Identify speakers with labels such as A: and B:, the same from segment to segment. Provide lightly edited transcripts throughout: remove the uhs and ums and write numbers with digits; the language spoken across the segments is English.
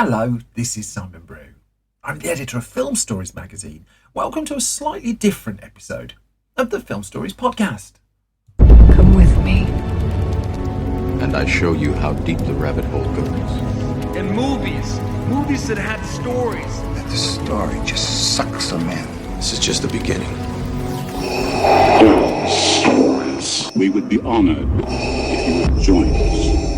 A: Hello, this is Simon Brew. I'm the editor of Film Stories magazine. Welcome to a slightly different episode of the Film Stories podcast.
B: Come with me.
C: And I show you how deep the rabbit hole goes.
D: And movies that had stories.
E: That the story just sucks them in.
C: This is just the beginning.
F: Stories. We would be honored if you would join us.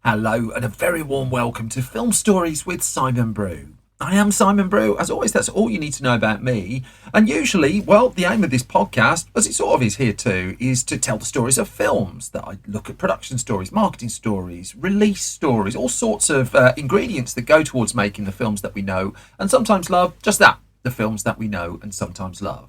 A: Hello and a very warm welcome to Film Stories with Simon Brew. I am Simon Brew. As always, that's all you need to know about me. And usually, well, the aim of this podcast, as it sort of is here too, is to tell the stories of films. That I look at production stories, marketing stories, release stories, all sorts of ingredients that go towards making the films that we know and sometimes love. Just that, the films that we know and sometimes love.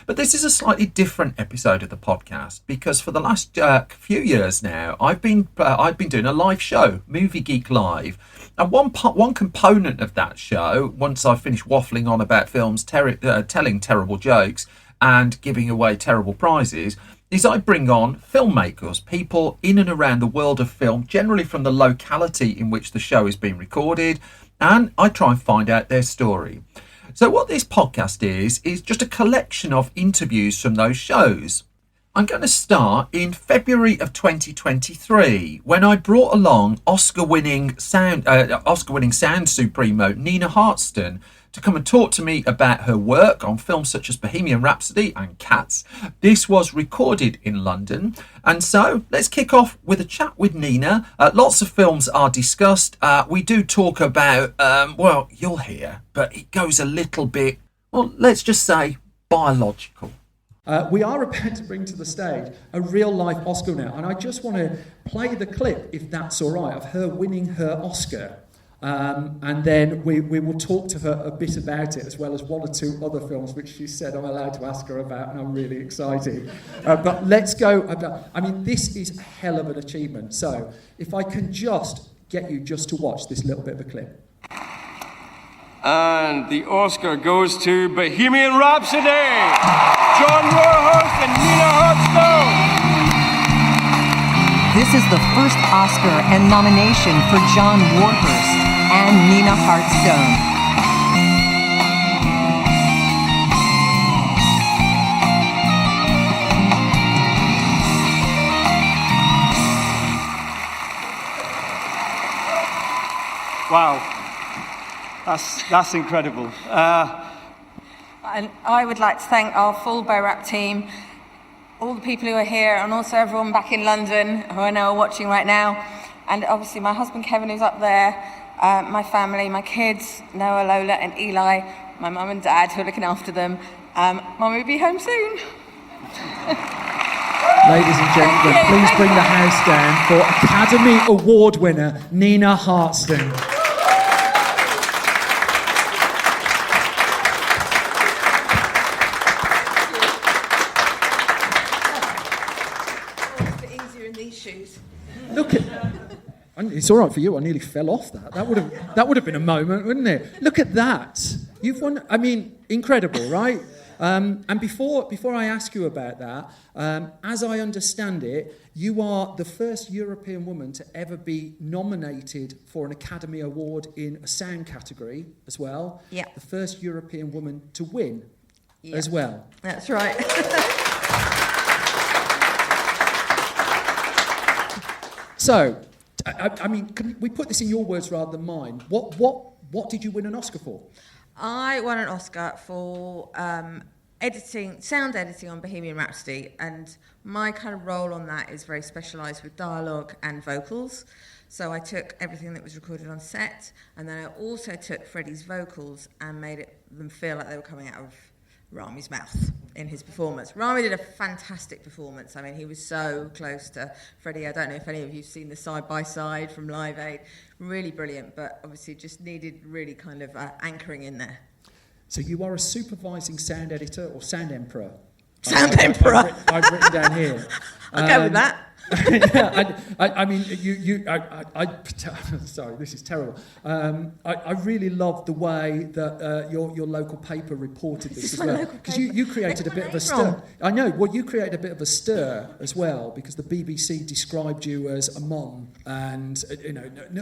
A: But this is a slightly different episode of the podcast because for the last few years now, I've been doing a live show, Movie Geek Live, and one component of that show, once I've finished waffling on about films, telling terrible jokes, and giving away terrible prizes, is I bring on filmmakers, people in and around the world of film, generally from the locality in which the show is being recorded, and I try and find out their story. So what this podcast is just a collection of interviews from those shows. I'm going to start in February of 2023 when I brought along Oscar-winning sound supremo Nina Hartstone to come and talk to me about her work on films such as Bohemian Rhapsody and Cats. This was recorded in London. And so let's kick off with a chat with Nina. Lots of films are discussed. We do talk about, well, you'll hear, but it goes a little bit, well, let's just say biological.
G: We are about to bring to the stage a real-life Oscar winner, and I just want to play the clip, if that's all right, of her winning her Oscar. And then we will talk to her a bit about it, as well as one or two other films which she said I'm allowed to ask her about, and I'm really excited. But let's go. I mean, this is a hell of an achievement. So if I can just get you just to watch this little bit of a clip.
D: And the Oscar goes to Bohemian Rhapsody, John Warhurst and Nina Hartstone.
B: This is the first Oscar and nomination for John Warhurst and Nina Hartstone.
D: Wow, that's incredible.
H: And I would like to thank our full BORAP team, all the people who are here, and also everyone back in London who I know are watching right now. And obviously my husband Kevin, who's up there, my family, my kids, Noah, Lola and Eli, my mum and dad who are looking after them. Mum will be home soon.
G: Ladies and gentlemen, please bring the house down for Academy Award winner Nina Hartstone. Look at, it's all right for you. I nearly fell off that. That would have been a moment, wouldn't it? Look at that. You've won. I mean, incredible, right? And before I ask you about that, as I understand it, you are the first European woman to ever be nominated for an Academy Award in a sound category as well.
H: Yeah.
G: The first European woman to win as well.
H: That's right.
G: So, I mean, can we put this in your words rather than mine? What did you win an Oscar for?
H: I won an Oscar for sound editing on Bohemian Rhapsody, and my kind of role on that is very specialised with dialogue and vocals. So I took everything that was recorded on set, and then I also took Freddie's vocals and made them feel like they were coming out of Rami's mouth in his performance. Rami did a fantastic performance. I mean, he was so close to Freddie. I don't know if any of you've seen the side-by-side from Live Aid. Really brilliant, but obviously just needed really kind of anchoring in there.
G: So you are a supervising sound editor or sound emperor?
H: Sound emperor.
G: I've written down here.
H: I'll go with that.
G: I mean, sorry, this is terrible. I really loved the way that your local paper reported this as well, because you created a bit of a stir. I know. Well, you created a bit of a stir as well, because the BBC described you as a mom, and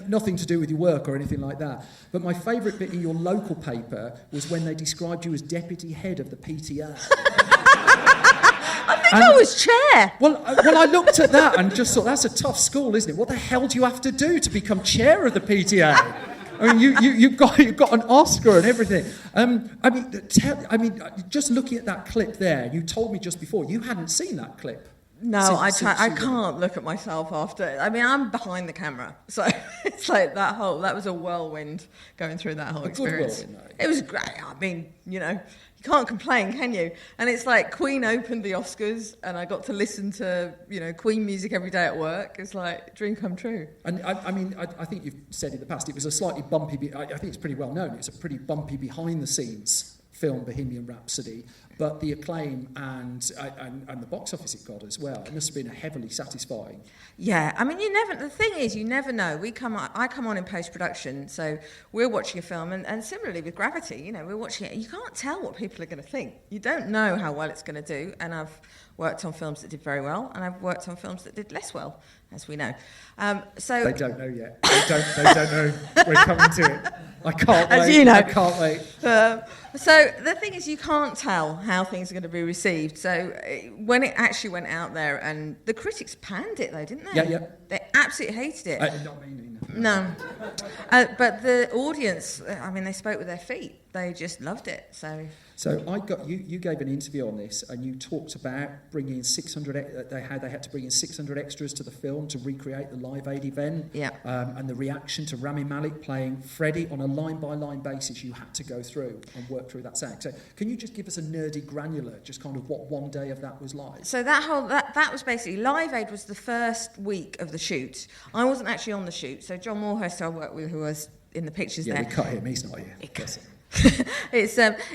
G: nothing to do with your work or anything like that. But my favourite bit in your local paper was when they described you as deputy head of the PTA.
H: I was chair.
G: Well, I looked at that and just thought, that's a tough school, isn't it? What the hell do you have to do to become chair of the PTA? I mean, you've got an Oscar and everything. I mean, just looking at that clip there, you told me just before you hadn't seen that clip.
H: No, I can't look at myself after. I mean, I'm behind the camera, so it's like that was a whirlwind going through that whole experience. It was great. I mean, you can't complain, can you? And it's like Queen opened the Oscars, and I got to listen to Queen music every day at work. It's like dream come true.
G: And I think you've said in the past it was a slightly bumpy. I think it's pretty well known. It's a pretty bumpy behind the scenes film, Bohemian Rhapsody, but the acclaim and the box office it got as well. It must have been heavily satisfying.
H: Yeah, I mean, the thing is, you never know. I come on in post-production, so we're watching a film, and similarly with Gravity, we're watching it, you can't tell what people are going to think. You don't know how well it's going to do, and I've worked on films that did very well, and I've worked on films that did less well, as we know. So
G: they don't know yet. They don't know. We're coming to it. I can't wait.
H: As you know.
G: I can't wait.
H: So the thing is, you can't tell how things are going to be received. So when it actually went out there, and the critics panned it, though, didn't they?
G: Yeah.
H: They absolutely hated it.
G: Not me, Nina.
H: No. But the audience, I mean, they spoke with their feet. They just loved it.
G: So I got you gave an interview on this, and you talked about bringing in 600. They had to bring in 600 extras to the film to recreate the Live Aid event.
H: Yeah.
G: And the reaction to Rami Malek playing Freddie on a line-by-line basis, you had to go through and work through that sound. So can you just give us a nerdy granular, just kind of what one day of that was like?
H: So that was basically, Live Aid was the first week of the shoot. I wasn't actually on the shoot, so John Moorhurst, I worked with, who was in the pictures there.
G: Yeah, we cut him. He's not here.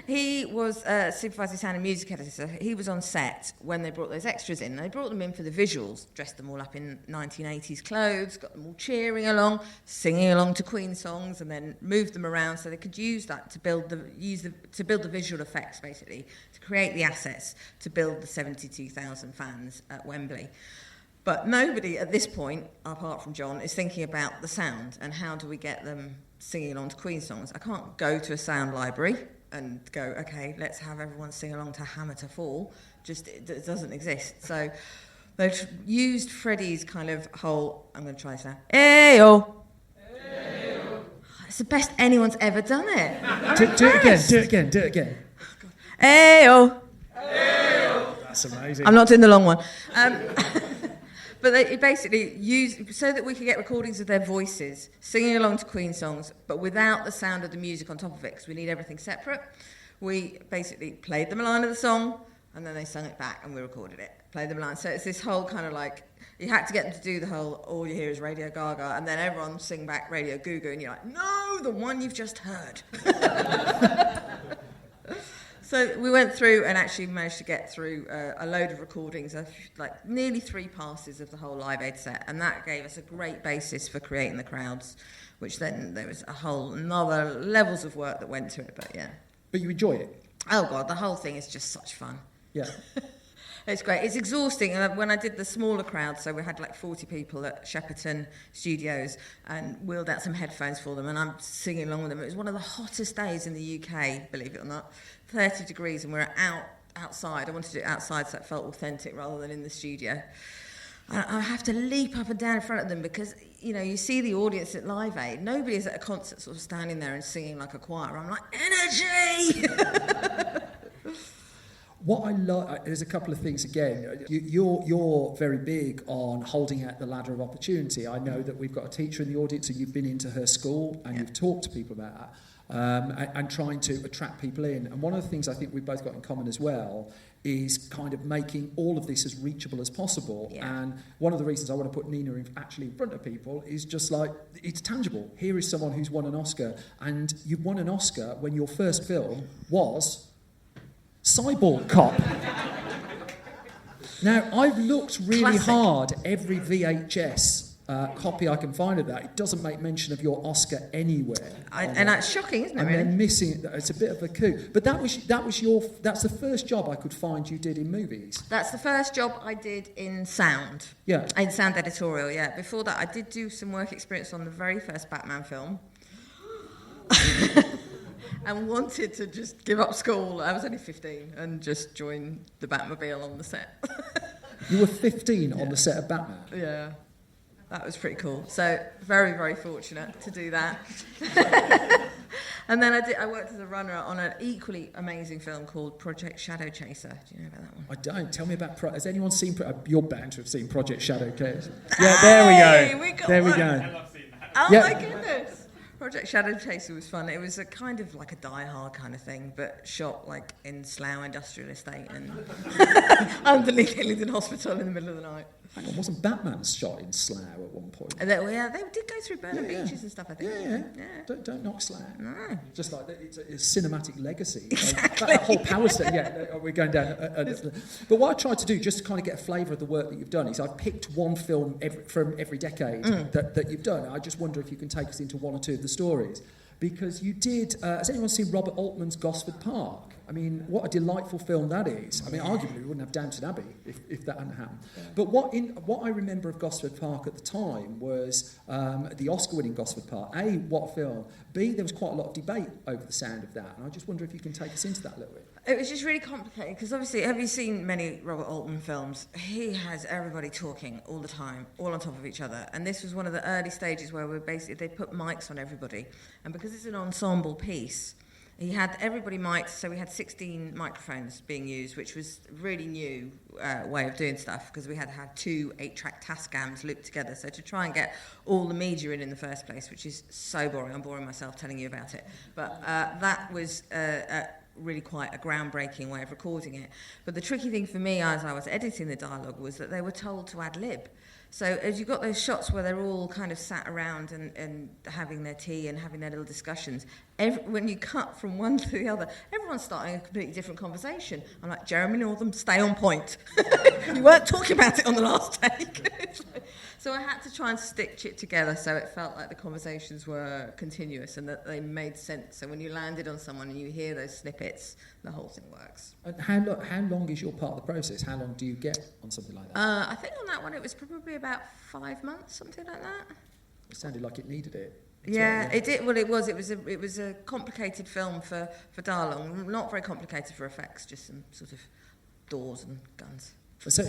H: He was supervising sound and music editor. He was on set when they brought those extras in. They brought them in for the visuals, dressed them all up in 1980s clothes, got them all cheering along, singing along to Queen songs, and then moved them around so they could use that to build the visual effects, basically, to create the assets to build the 72,000 fans at Wembley. But nobody at this point, apart from John, is thinking about the sound and how do we get them singing along to Queen songs. I can't go to a sound library and go, okay, let's have everyone sing along to Hammer to Fall. It doesn't exist. So they've used Freddie's kind of whole, I'm going to try this now, Ayo. It's the best anyone's ever done it.
G: Do it again.
H: Ayo.
G: That's amazing.
H: I'm not doing the long one. But they basically used, so that we could get recordings of their voices, singing along to Queen songs, but without the sound of the music on top of it, because we need everything separate. We basically played them a line of the song, and then they sung it back, and we recorded it. Played them a line. So it's this whole kind of like, you had to get them to do the whole, all you hear is Radio Gaga, and then everyone sing back Radio Goo Goo, and you're like, no, the one you've just heard. So we went through and actually managed to get through a load of recordings, like nearly 3 passes of the whole Live Aid set, and that gave us a great basis for creating the crowds, which then there was a whole another levels of work that went to it, but yeah.
G: But you enjoy it?
H: Oh God, the whole thing is just such fun.
G: Yeah.
H: It's great. It's exhausting. And when I did the smaller crowd, so we had like 40 people at Shepperton Studios and wheeled out some headphones for them, and I'm singing along with them. It was one of the hottest days in the UK, believe it or not. 30 degrees, and we're outside. I wanted to do it outside so it felt authentic rather than in the studio. And I have to leap up and down in front of them because, you see the audience at Live Aid. Nobody is at a concert sort of standing there and singing like a choir. I'm like, energy!
G: What I love, there's a couple of things again. You're very big on holding out the ladder of opportunity. I know that we've got a teacher in the audience, and you've been into her school and you've talked to people about that. And trying to attract people in. And one of the things I think we've both got in common as well is kind of making all of this as reachable as possible. Yeah. And one of the reasons I want to put Nina in front of people is just like, it's tangible. Here is someone who's won an Oscar, and you won an Oscar when your first film was Cyborg Cop. Now, I've looked really
H: Classic.
G: hard every VHS copy I can find of that. It doesn't make mention of your Oscar anywhere.
H: And that's shocking, isn't it?
G: And
H: Really?
G: they're missing it. It's a bit of a coup. But that's the first job I could find you did in movies.
H: That's the first job I did in sound.
G: Yeah.
H: In sound editorial, yeah. Before that, I did do some work experience on the very first Batman film. And wanted to just give up school. I was only 15 and just join the Batmobile on the set.
G: You were 15 on the set of Batman.
H: Yeah. That was pretty cool. So very, very fortunate to do that. And then I worked as a runner on an equally amazing film called Project Shadow Chaser. Do you know about that one?
G: I don't. Tell me about... Has anyone seen... you're bound to have seen Project Shadow Chaser. Yeah, there we go. There we go.
H: Oh
G: Yeah.
H: my goodness. Project Shadow Chaser was fun. It was a kind of like a Die Hard kind of thing, but shot like in Slough Industrial Estate and underneath Hillingdon Hospital in the middle of the night.
G: Hang on, wasn't Batman shot in Slough at one point?
H: And they did go through Burnham
G: Yeah.
H: Beaches and stuff, I think.
G: Yeah. Don't knock Slough.
H: No.
G: Just like it's a cinematic legacy.
H: Exactly.
G: That whole power station. Yeah, we're going down. But what I tried to do, just to kind of get a flavour of the work that you've done, is I've picked one film from every decade that you've done. I just wonder if you can take us into one or two of the stories. Because you did... has anyone seen Robert Altman's Gosford Park? I mean, what a delightful film that is. I mean, arguably we wouldn't have Downton Abbey if that hadn't happened. Yeah. But what I remember of Gosford Park at the time was the Oscar-winning Gosford Park. A, what a film. B, there was quite a lot of debate over the sound of that. And I just wonder if you can take us into that a little bit.
H: It was just really complicated because obviously, have you seen many Robert Altman films? He has everybody talking all the time, all on top of each other. And this was one of the early stages where they put mics on everybody. And because it's an ensemble piece, he had everybody mic'd, so we had 16 microphones being used, which was a really new way of doing stuff because we had to have 2 8-track Tascams looped together. So to try and get all the media in the first place, which is so boring, I'm boring myself telling you about it. But that was really quite a groundbreaking way of recording it. But the tricky thing for me as I was editing the dialogue was that they were told to ad lib. So as you got those shots where they're all kind of sat around and having their tea and having their little discussions, when you cut from one to the other, everyone's starting a completely different conversation. I'm like, Jeremy Northam, stay on point. You weren't talking about it on the last take. So I had to try and stitch it together so it felt like the conversations were continuous and that they made sense. So when you landed on someone and you hear those snippets, the whole thing works.
G: And how long is your part of the process? How long do you get on something like that?
H: I think on that one it was probably about 5 months, something like that.
G: It sounded like it needed it.
H: Yeah, it did. Well, it was a complicated film for dialogue, not very complicated for effects, just some sort of doors and guns.
G: So,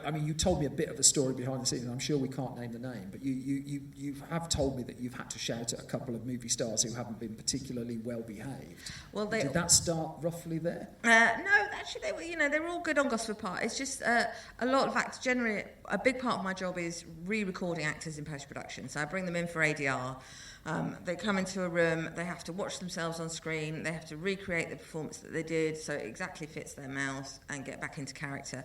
G: I mean, you told me a bit of a story behind the scenes, and I'm sure we can't name the name, but you have told me that you've had to shout at a couple of movie stars who haven't been particularly well behaved. Well, did that start roughly there?
H: No, actually, they were all good on Gosford Park. It's just a lot of actors. Generally, a big part of my job is re-recording actors in post-production. So I bring them in for ADR. They come into a room, they have to watch themselves on screen, they have to recreate the performance that they did so it exactly fits their mouth and get back into character.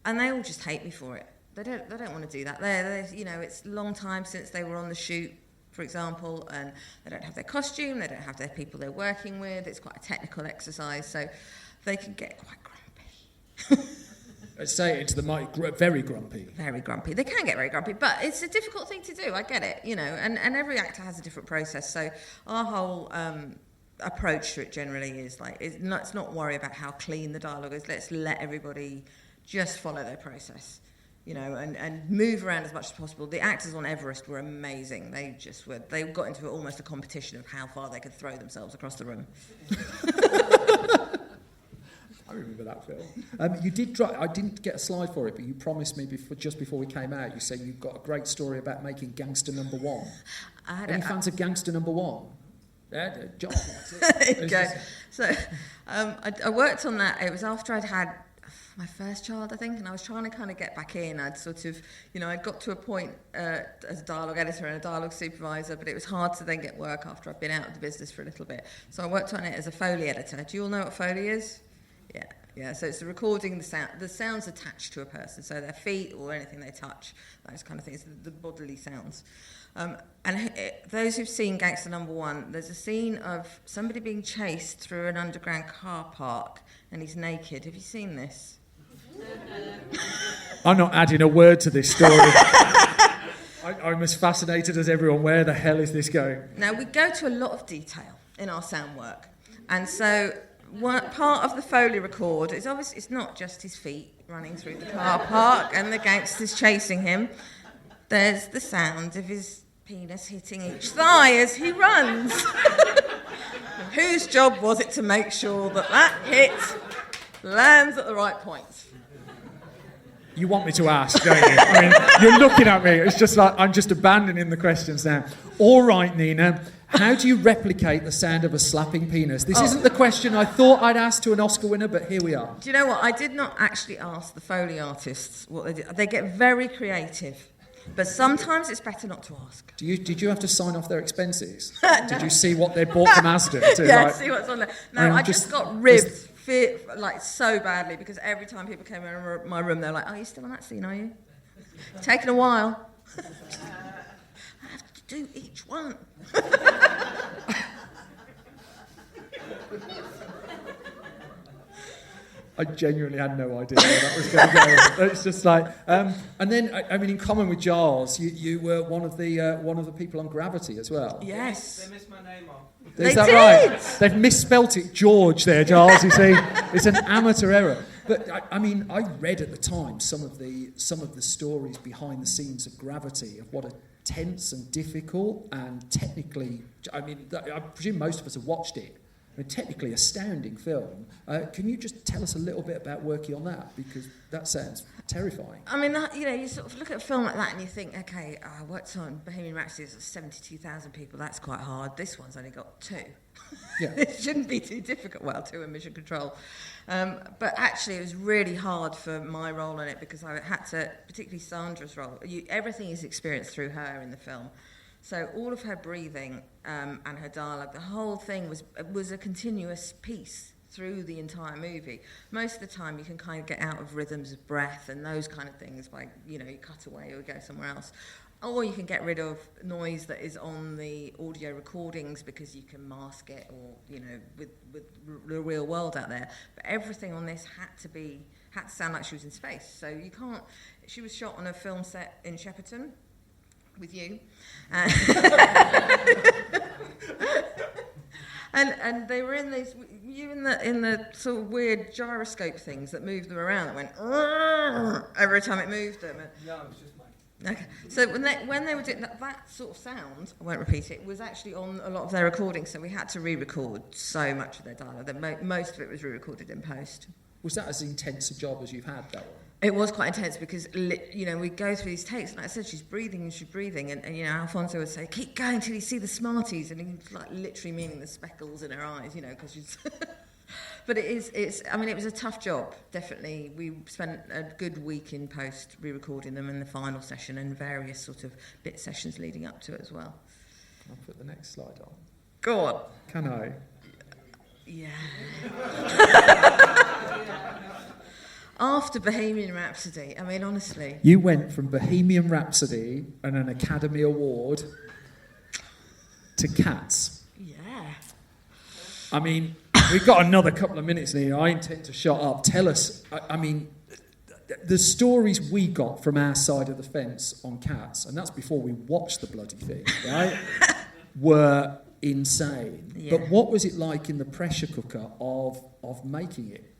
H: And they all just hate me for it. They don't want to do that. It's a long time since they were on the shoot, for example, and they don't have their costume, they don't have their people they're working with. It's quite a technical exercise, so they can get quite grumpy.
G: Say it into the mic, very grumpy.
H: Very grumpy. They can get very grumpy, but it's a difficult thing to do. I get it, and every actor has a different process. So our whole approach to it generally is let's not worry about how clean the dialogue is. Let's let everybody just follow their process, and move around as much as possible. The actors on Everest were amazing. They got into almost a competition of how far they could throw themselves across the room.
G: I remember that film. You did I didn't get a slide for it, but you promised me just before we came out, you said you've got a great story about making Gangster Number One. Any fans of Gangster Number One? Yeah, John.
H: There you go. So I worked on that. It was after I'd had my first child, I think, and I was trying to kind of get back in. I'd sort of, I'd got to a point as a dialogue editor and a dialogue supervisor, but it was hard to then get work after I'd been out of the business for a little bit. So I worked on it as a Foley editor. Do you all know what Foley is? Yeah. So it's the recording the sounds attached to a person, so their feet or anything they touch, those kind of things, the bodily sounds. Those who've seen Gangster Number One, there's a scene of somebody being chased through an underground car park, and he's naked. Have you seen this?
G: I'm not adding a word to this story. I'm as fascinated as everyone. Where the hell is this going?
H: Now, we go to a lot of detail in our sound work. And so part of the Foley record is obviously, it's not just his feet running through the car park and the gangsters chasing him. There's the sound of his penis hitting each thigh as he runs. Whose job was it to make sure that hit lands at the right point?
G: You want me to ask, don't you? I mean, you're looking at me. It's just like I'm just abandoning the questions now. All right, Nina. How do you replicate the sound of a slapping penis? This isn't the question I thought I'd ask to an Oscar winner, but here we are.
H: Do you know what? I did not actually ask the Foley artists what they did. They get very creative, but sometimes it's better not to ask.
G: Did you have to sign off their expenses? No. Did you see what they bought from Asda?
H: Yeah, see what's on there. No, I just got ribbed. Like so badly, because every time people came in my room, they're like, "Are you still on that scene? Are you? It's taken a while. I have to do each one."
G: I genuinely had no idea where that was going to go. It's just like, and then I mean, in common with Giles, you were one of the people on Gravity as well.
H: Yes.
D: They missed my name off.
G: Is that right? They've misspelt it, George. There, Giles. You see, it's an amateur error. But I mean, I read at the time some of the stories behind the scenes of Gravity, of what a tense and difficult and technically, I mean, I presume most of us have watched it. A technically astounding film. Can you just tell us a little bit about working on that? Because that sounds terrifying.
H: I mean, you sort of look at a film like that and you think, okay, I worked on Bohemian Rhapsody, it's 72,000 people, that's quite hard. This one's only got 2.
G: Yeah.
H: It shouldn't be too difficult. Well, 2 in Mission Control. But actually, it was really hard for my role in it because I had to, particularly Sandra's role, everything is experienced through her in the film. So all of her breathing and her dialogue, the whole thing was a continuous piece through the entire movie. Most of the time you can kind of get out of rhythms of breath and those kind of things by, you cut away or go somewhere else. Or you can get rid of noise that is on the audio recordings because you can mask it or, with the real world out there. But everything on this had to sound like she was in space. So you can't... She was shot on a film set in Shepperton with you. And they were in these, in the sort of weird gyroscope things that moved them around that went every time it moved them.
D: No, it was just mine.
H: Okay, so when they were doing that sort of sound, I won't repeat it, was actually on a lot of their recordings, so we had to re-record so much of their dialogue that most of it was re-recorded in post.
G: Was that as intense a job as you've had, that one?
H: It was quite intense because, we go through these takes, and like I said, she's breathing, and Alfonso would say, keep going till you see the Smarties, and he's like literally meaning the speckles in her eyes, because she's... But it was a tough job, definitely. We spent a good week in post re-recording them in the final session and various sort of bit sessions leading up to it as well.
G: I'll put the next slide on.
H: Go on.
G: Can I?
H: Yeah. After Bohemian Rhapsody, I mean, honestly...
G: You went from Bohemian Rhapsody and an Academy Award to Cats.
H: Yeah.
G: I mean, we've got another couple of minutes here. I intend to shut up. Tell us, I mean, the stories we got from our side of the fence on Cats, and that's before we watched the bloody thing, right, were insane.
H: Yeah.
G: But what was it like in the pressure cooker of making it?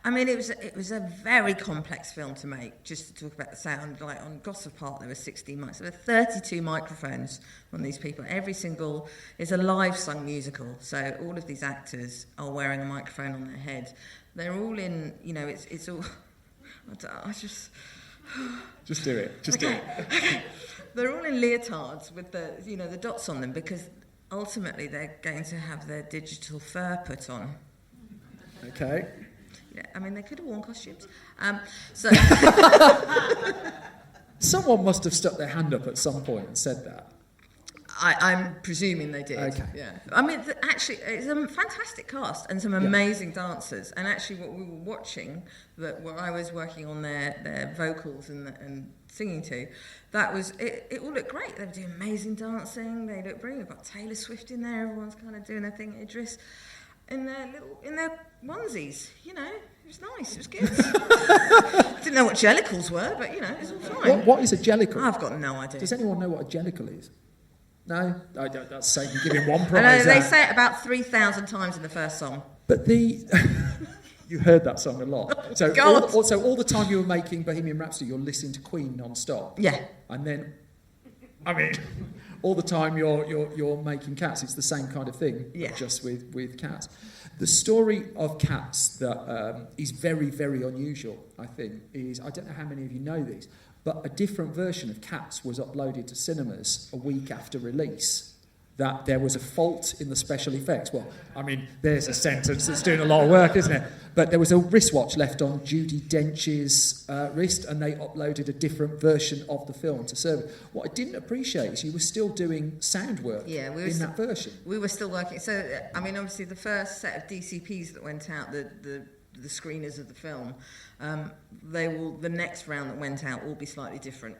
H: I mean, it was a very complex film to make, just to talk about the sound. Like on Gosford Park, there were 16 mics. There were 32 microphones on these people. Every single is a live sung musical. So all of these actors are wearing a microphone on their head. They're all in, it's all... I just...
G: Just do it. Just do it.
H: They're all in leotards with the dots on them because ultimately they're going to have their digital fur put on.
G: Okay.
H: Yeah, I mean, they could have worn costumes. So
G: someone must have stuck their hand up at some point and said that.
H: I'm presuming they did.
G: Okay.
H: Yeah. I mean, actually, it's a fantastic cast and some amazing dancers. And actually, what we were watching, where I was working on their vocals and singing to, that was it. All looked great. They were doing amazing dancing. They looked brilliant. We've got Taylor Swift in there. Everyone's kind of doing their thing. Idris. in their onesies. You know, it was nice. It was good. Didn't know what jellicles were, but you know, it's all fine.
G: What is a jellicle?
H: I've got no idea.
G: Does anyone know what a jellicle is? No, I don't. That's saying you're giving one
H: I
G: prize.
H: know, they say it about 3,000 times in the first song.
G: But you heard that song a lot. So all the time you were making Bohemian Rhapsody, you're listening to Queen non-stop.
H: Yeah.
G: And then, I mean, all the time you're making Cats. It's the same kind of thing, just with Cats. The story of Cats that is very, very unusual, I think, is, I don't know how many of you know this, but a different version of Cats was uploaded to cinemas a week after release. That there was a fault in the special effects. Well, I mean, there's a sentence that's doing a lot of work, isn't it? But there was a wristwatch left on Judi Dench's wrist, and they uploaded a different version of the film to serve it. What I didn't appreciate is you were still doing sound work in that version.
H: We were still working. So, I mean, obviously, the first set of DCPs that went out, the screeners of the film, the next round that went out will be slightly different.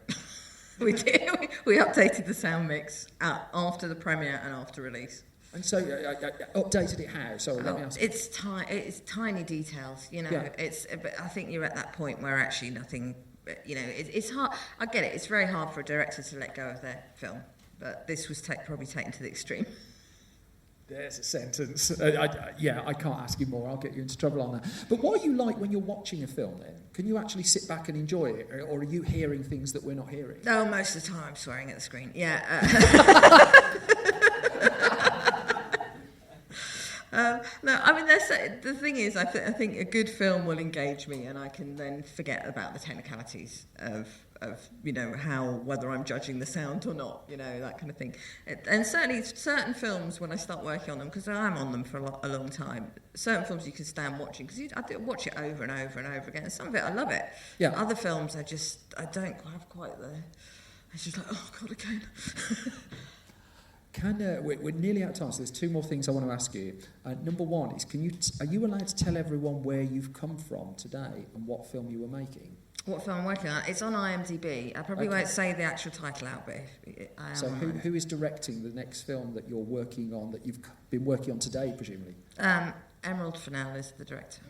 H: We did. We updated the sound mix after the premiere and after release.
G: And so, updated it how? Sorry, let me ask.
H: It's tiny details, you know. Yeah. But I think you're at that point where actually nothing, you know, it's hard. I get it. It's very hard for a director to let go of their film, but this was probably taken to the extreme.
G: There's a sentence. I can't ask you more. I'll get you into trouble on that. But what are you like when you're watching a film then? Can you actually sit back and enjoy it? Or are you hearing things that we're not hearing?
H: No, most of the time I'm swearing at the screen. Yeah. No, I mean, the thing is, I think a good film will engage me, and I can then forget about the technicalities of you know, whether I'm judging the sound or not, you know, that kind of thing. And certainly certain films, when I start working on them, because I'm on them for a long time, certain films you can stand watching, because I do watch it over and over and over again. And some of it, I love it.
G: Yeah.
H: Other films, I don't have quite the... It's just like, oh, God, again.
G: We're nearly out of time, so there's two more things I want to ask you. Number one is, are you allowed to tell everyone where you've come from today and what film you were making?
H: What film I'm working on? It's on IMDb. I probably won't say the actual title out, but I am.
G: So who is directing the next film that you're working on, that you've been working on today, presumably?
H: Emerald Fennell is the director.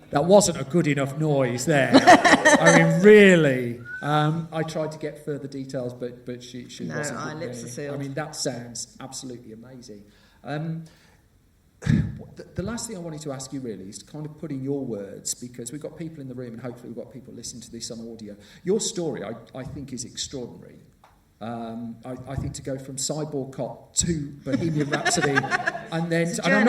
G: That wasn't a good enough noise there. I mean, really. I tried to get further details, but she wasn't.
H: No, our lips are sealed.
G: I mean, that sounds absolutely amazing. The last thing I wanted to ask you really is to kind of put in your words, because we've got people in the room and hopefully we've got people listening to this on audio. Your story, I think, is extraordinary. I think to go from Cyborg Cop to Bohemian Rhapsody, and then I'm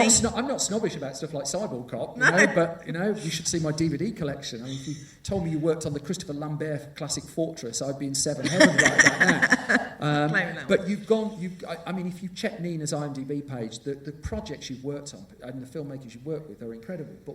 G: not snobbish about stuff like Cyborg Cop, you know, but you know, you should see my DVD collection. I mean, if you told me you worked on the Christopher Lambert classic Fortress, I'd be in seven heaven right about now. But I mean, if you check Nina's IMDb page, the projects you've worked on and the filmmakers you've worked with are incredible. But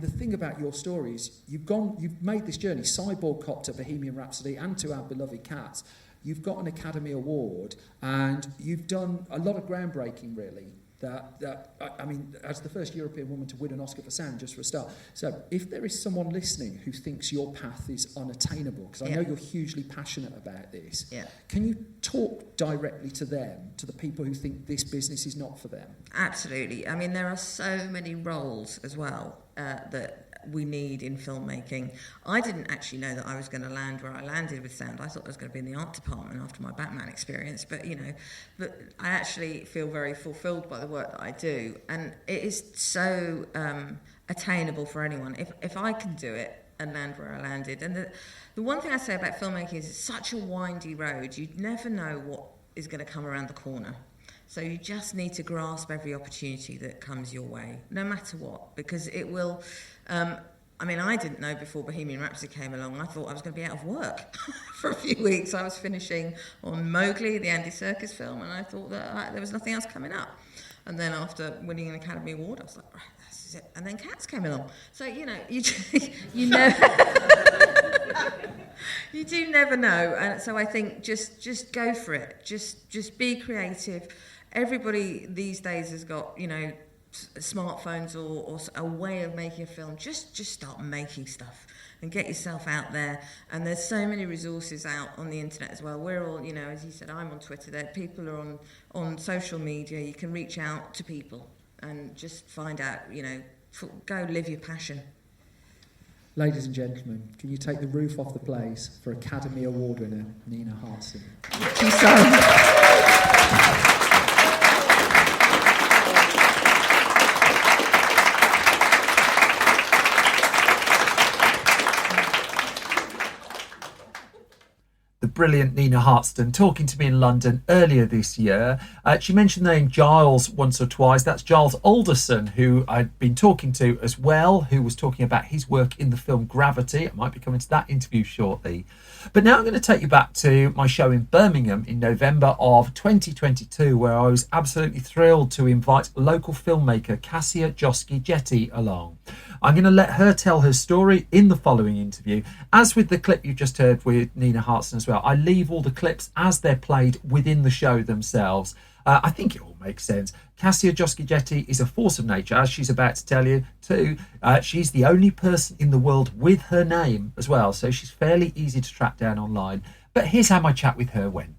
G: the thing about your story is you've made this journey, Cyborg Cop to Bohemian Rhapsody and to our beloved Cats. You've got an Academy Award, and you've done a lot of groundbreaking, really. I mean, as the first European woman to win an Oscar for sound, just for a start. So, if there is someone listening who thinks your path is unattainable, because I know you're hugely passionate about this, can you talk directly to them, to the people who think this business is not for them? Absolutely. I mean, there are so many roles as well that we need in filmmaking. I didn't actually know that I was going to land where I landed with sound. I thought I was going to be in the art department after my Batman experience, but I actually feel very fulfilled by the work that I do, and it is so attainable for anyone. If I can do it and land where I landed. And the one thing I say about filmmaking is it's such a windy road. You never know what is going to come around the corner. So you just need to grasp every opportunity that comes your way, no matter what, because it will... I mean, I didn't know before Bohemian Rhapsody came along. I thought I was going to be out of work for a few weeks. I was finishing on Mowgli, the Andy Serkis film, and I thought that there was nothing else coming up. And then after winning an Academy Award, I was like, right, this is it. And then Cats came along. So, you know, you do never know. And so I think just go for it. Just be creative. Everybody these days has got, you know, smartphones or a way of making a film. Just start making stuff and get yourself out there. And there's so many resources out on the internet as well. We're all, you know, as you said, I'm on Twitter. There, people are on social media. You can reach out to people
H: and just find out, go live your passion.
G: Ladies and gentlemen, can you take the roof off the place for Academy Award winner Nina Hartstone?
H: Thank you so much.
A: The brilliant Nina Hartstone talking to me in London earlier this year. She mentioned the name Giles once or twice. That's Giles Alderson, who I'd been talking to as well, who was talking about his work in the film Gravity. I might be coming to that interview shortly. But now I'm going to take you back to my show in Birmingham in November of 2022, where I was absolutely thrilled to invite local filmmaker Cassiah Joski-Jethi along. I'm going to let her tell her story in the following interview. As with the clip you just heard with Nina Hartstone as well, I leave all the clips as they're played within the show themselves. I think it all makes sense. Cassiah Joski-Jethi is a force of nature, as she's about to tell you too. She's the only person in the world with her name as well, so she's fairly easy to track down online. But here's how my chat with her went.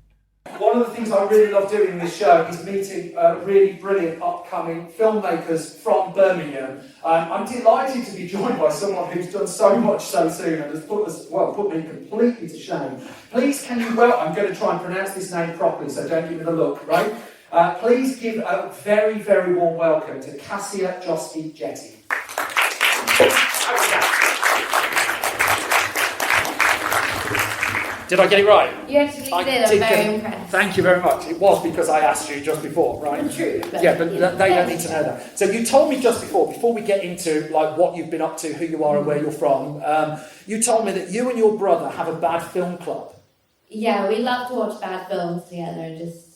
A: One of the things I really love doing in this show is meeting really brilliant upcoming filmmakers from Birmingham. I'm delighted to be joined by someone who's done so much so soon and has put me completely to shame. Please can you I'm going to try and pronounce this name properly, so don't give me the look, right? Please give a very, very warm welcome to Cassiah Joski-Jethi. Did I get it right?
I: You actually did. I'm very impressed.
A: Thank you very much. It was because I asked you just before, right?
I: True.
A: But they don't need to know that. So you told me just before we get into like what you've been up to, who you are and where you're from, you told me that you and your brother have a bad film club.
I: Yeah, we love to watch bad films together and just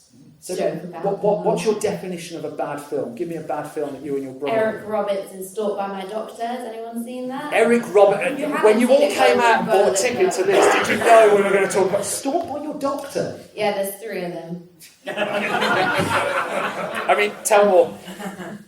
I: joke about
A: what's your definition of a bad film? Give me a bad film that you and your brother...
I: Eric Roberts in Stalked by My Doctor. Has anyone seen that?
A: Eric Roberts. When you all came out and bought a ticket to this, did you know we were going to talk about Stalked by Your Doctor?
I: Yeah, there's 3 of them.
A: I mean, tell more.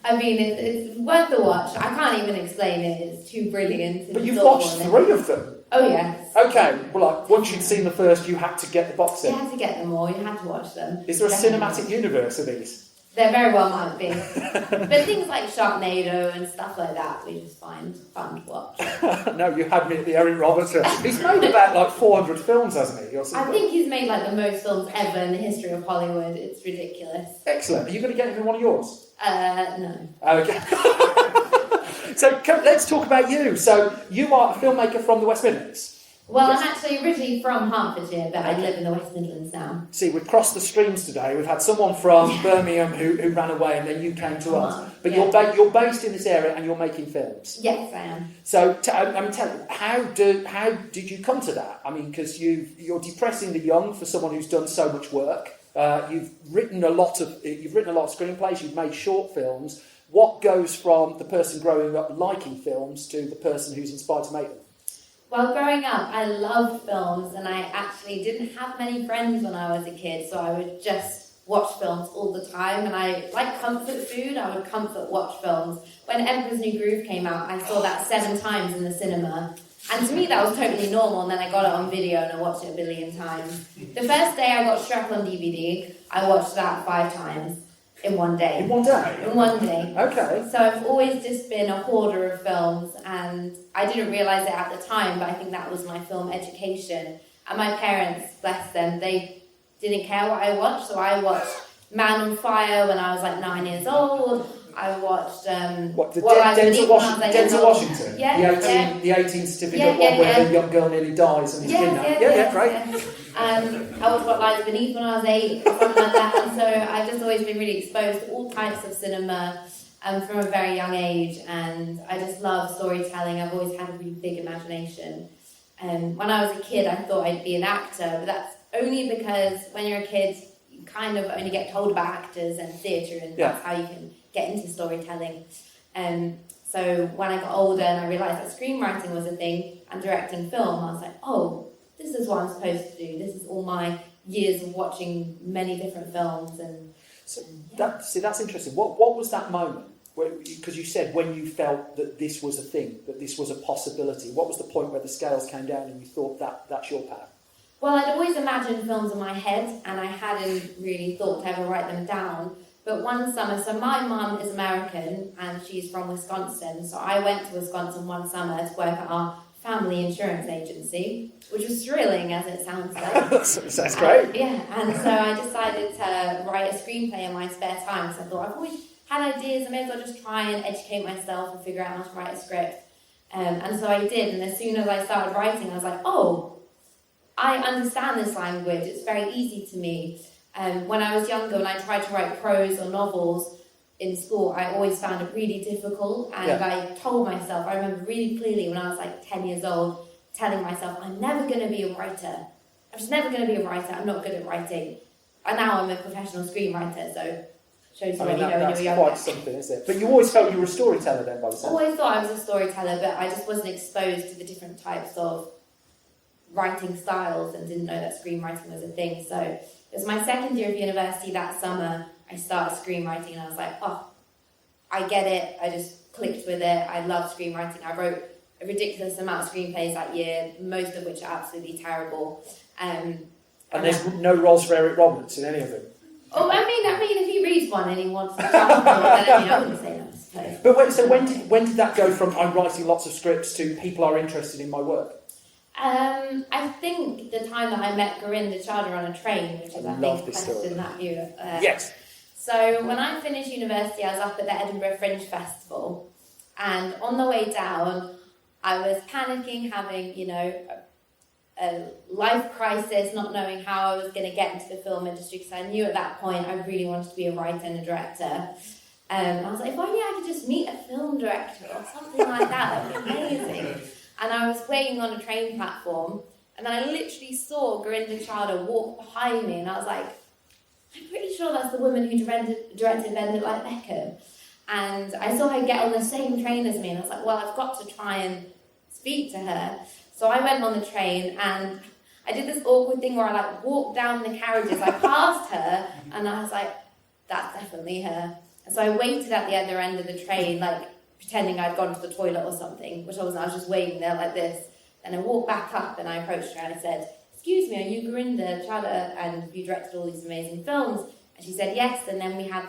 I: I mean, it's worth the watch. I can't even explain it. It's too brilliant.
A: But you've watched 3 of them?
I: Oh, yes.
A: Okay, well, like, once you'd seen the first, you had to get the box set.
I: You had to get them all. You had to watch them.
A: Is there a cinematic universe of these?
I: There very well might be. But things like Sharknado and stuff like that, we just find fun to watch.
A: No, you had me at the Eric Roberts. He's made about like 400 films, hasn't he? Or
I: I think he's made like the most films ever in the history of Hollywood. It's ridiculous.
A: Excellent. Are you going to get him in one of yours?
I: No.
A: Okay. So let's talk about you. So you are a filmmaker from the West Midlands.
I: Well, I'm actually originally from Hertfordshire, but I live in the West Midlands now.
A: See, we've crossed the streams today. We've had someone from Birmingham who ran away, and then you came to us. But
I: yeah.
A: you're based in this area, and you're making films.
I: Yes, I am.
A: So, tell me, how did you come to that? I mean, because you're depressing the young for someone who's done so much work. You've written a lot of screenplays. You've made short films. What goes from the person growing up liking films to the person who's inspired to make them?
I: Well, growing up, I loved films, and I actually didn't have many friends when I was a kid, so I would just watch films all the time, and I like comfort food. I would comfort watch films. When Emperor's New Groove came out, I saw that 7 times in the cinema, and to me that was totally normal, and then I got it on video and I watched it a billion times. The first day I got Shrek on DVD, I watched that 5 times. In one day.
A: In one day?
I: In one day.
A: Okay.
I: So I've always just been a hoarder of films, and I didn't realise it at the time, but I think that was my film education. And my parents, bless them, they didn't care what I watched, so I watched Man on Fire when I was like 9 years old. I watched
A: Denzel Washington?
I: Yeah.
A: The 18 certificate one where the young girl nearly dies and he's kidnapped. Yeah, great.
I: I watched What Lies Beneath when I was 8, something like that. And so I've just always been really exposed to all types of cinema from a very young age. And I just love storytelling. I've always had a really big imagination. And when I was a kid, I thought I'd be an actor. But that's only because when you're a kid, you kind of only get told about actors and theatre. And that's how you can get into storytelling. So when I got older and I realised that screenwriting was a thing and directing film, I was like, oh, this is what I'm supposed to do. This is all my years of watching many different films. And
A: that's interesting. What was that moment? Because you said when you felt that this was a thing, that this was a possibility. What was the point where the scales came down and you thought that's your path?
I: Well, I'd always imagined films in my head, and I hadn't really thought to ever write them down. But one summer, so my mum is American and she's from Wisconsin. So I went to Wisconsin one summer to work at our family insurance agency, which was thrilling as it sounds like.
G: Sounds great.
I: And so I decided to write a screenplay in my spare time. So I thought, I've always had ideas, I may as well just try and educate myself and figure out how to write a script. And so I did, and as soon as I started writing, I was like, oh, I understand this language, it's very easy to me. When I was younger, when I tried to write prose or novels in school, I always found it really difficult, and I told myself, I remember really clearly when I was like 10 years old, telling myself, I'm never going to be a writer. I'm just never going to be a writer, I'm not good at writing. And now I'm a professional screenwriter, so shows you what you know when you were younger.
G: That's quite something, isn't it? But you always felt you were a storyteller then, by the sound.
I: I always thought I was a storyteller, but I just wasn't exposed to the different types of writing styles and didn't know that screenwriting was a thing. So it was my second year of university that summer, I started screenwriting and I was like, oh, I get it. I just clicked with it. I love screenwriting. I wrote a ridiculous amount of screenplays that year, most of which are absolutely terrible. And
G: there's no roles for Eric Roberts in any of them.
I: Oh, I mean, if he reads one and he wants to jump on it, then I wouldn't say no, I suppose.
G: But wait, so when did that go from I'm writing lots of scripts to people are interested in my work?
I: I think the time that I met Gurinder Chadha on a train, which is I think the question that you
G: yes.
I: So when I finished university, I was up at the Edinburgh Fringe Festival, and on the way down, I was panicking, having a life crisis, not knowing how I was going to get into the film industry, because I knew at that point I really wanted to be a writer and a director. I was like, if only I could just meet a film director or something like that would be amazing. And I was waiting on a train platform, and then I literally saw Gurinder Chadha walk behind me, and I was like, I'm pretty sure that's the woman who directed Bend It Like Beckham. And I saw her get on the same train as me, and I was like, well, I've got to try and speak to her. So I went on the train, and I did this awkward thing where I walked down the carriages. I passed her, and I was like, that's definitely her. And so I waited at the other end of the train, pretending I'd gone to the toilet or something, which I wasn't. I was just waiting there like this. And I walked back up, and I approached her, and I said, excuse me, are you Gurinder Chadha, and you directed all these amazing films? And she said yes, and then we had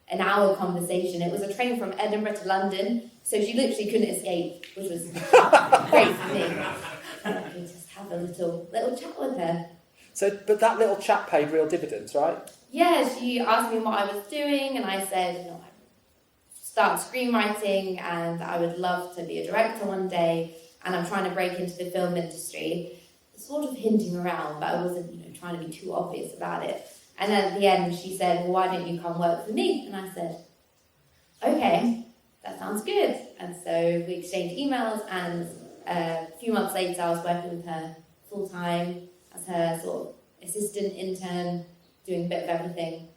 I: an hour conversation. It was a train from Edinburgh to London, so she literally couldn't escape, which was great for me. I could just have a little chat with her.
G: So, but that little chat paid real dividends, right?
I: Yeah, she asked me what I was doing, and I said, I start screenwriting, and I would love to be a director one day, and I'm trying to break into the film industry. Sort of hinting around, but I wasn't, trying to be too obvious about it. And then at the end, she said, well, why don't you come work for me? And I said, okay, that sounds good. And so we exchanged emails, and a few months later, I was working with her full-time as her sort of assistant intern, doing a bit of everything.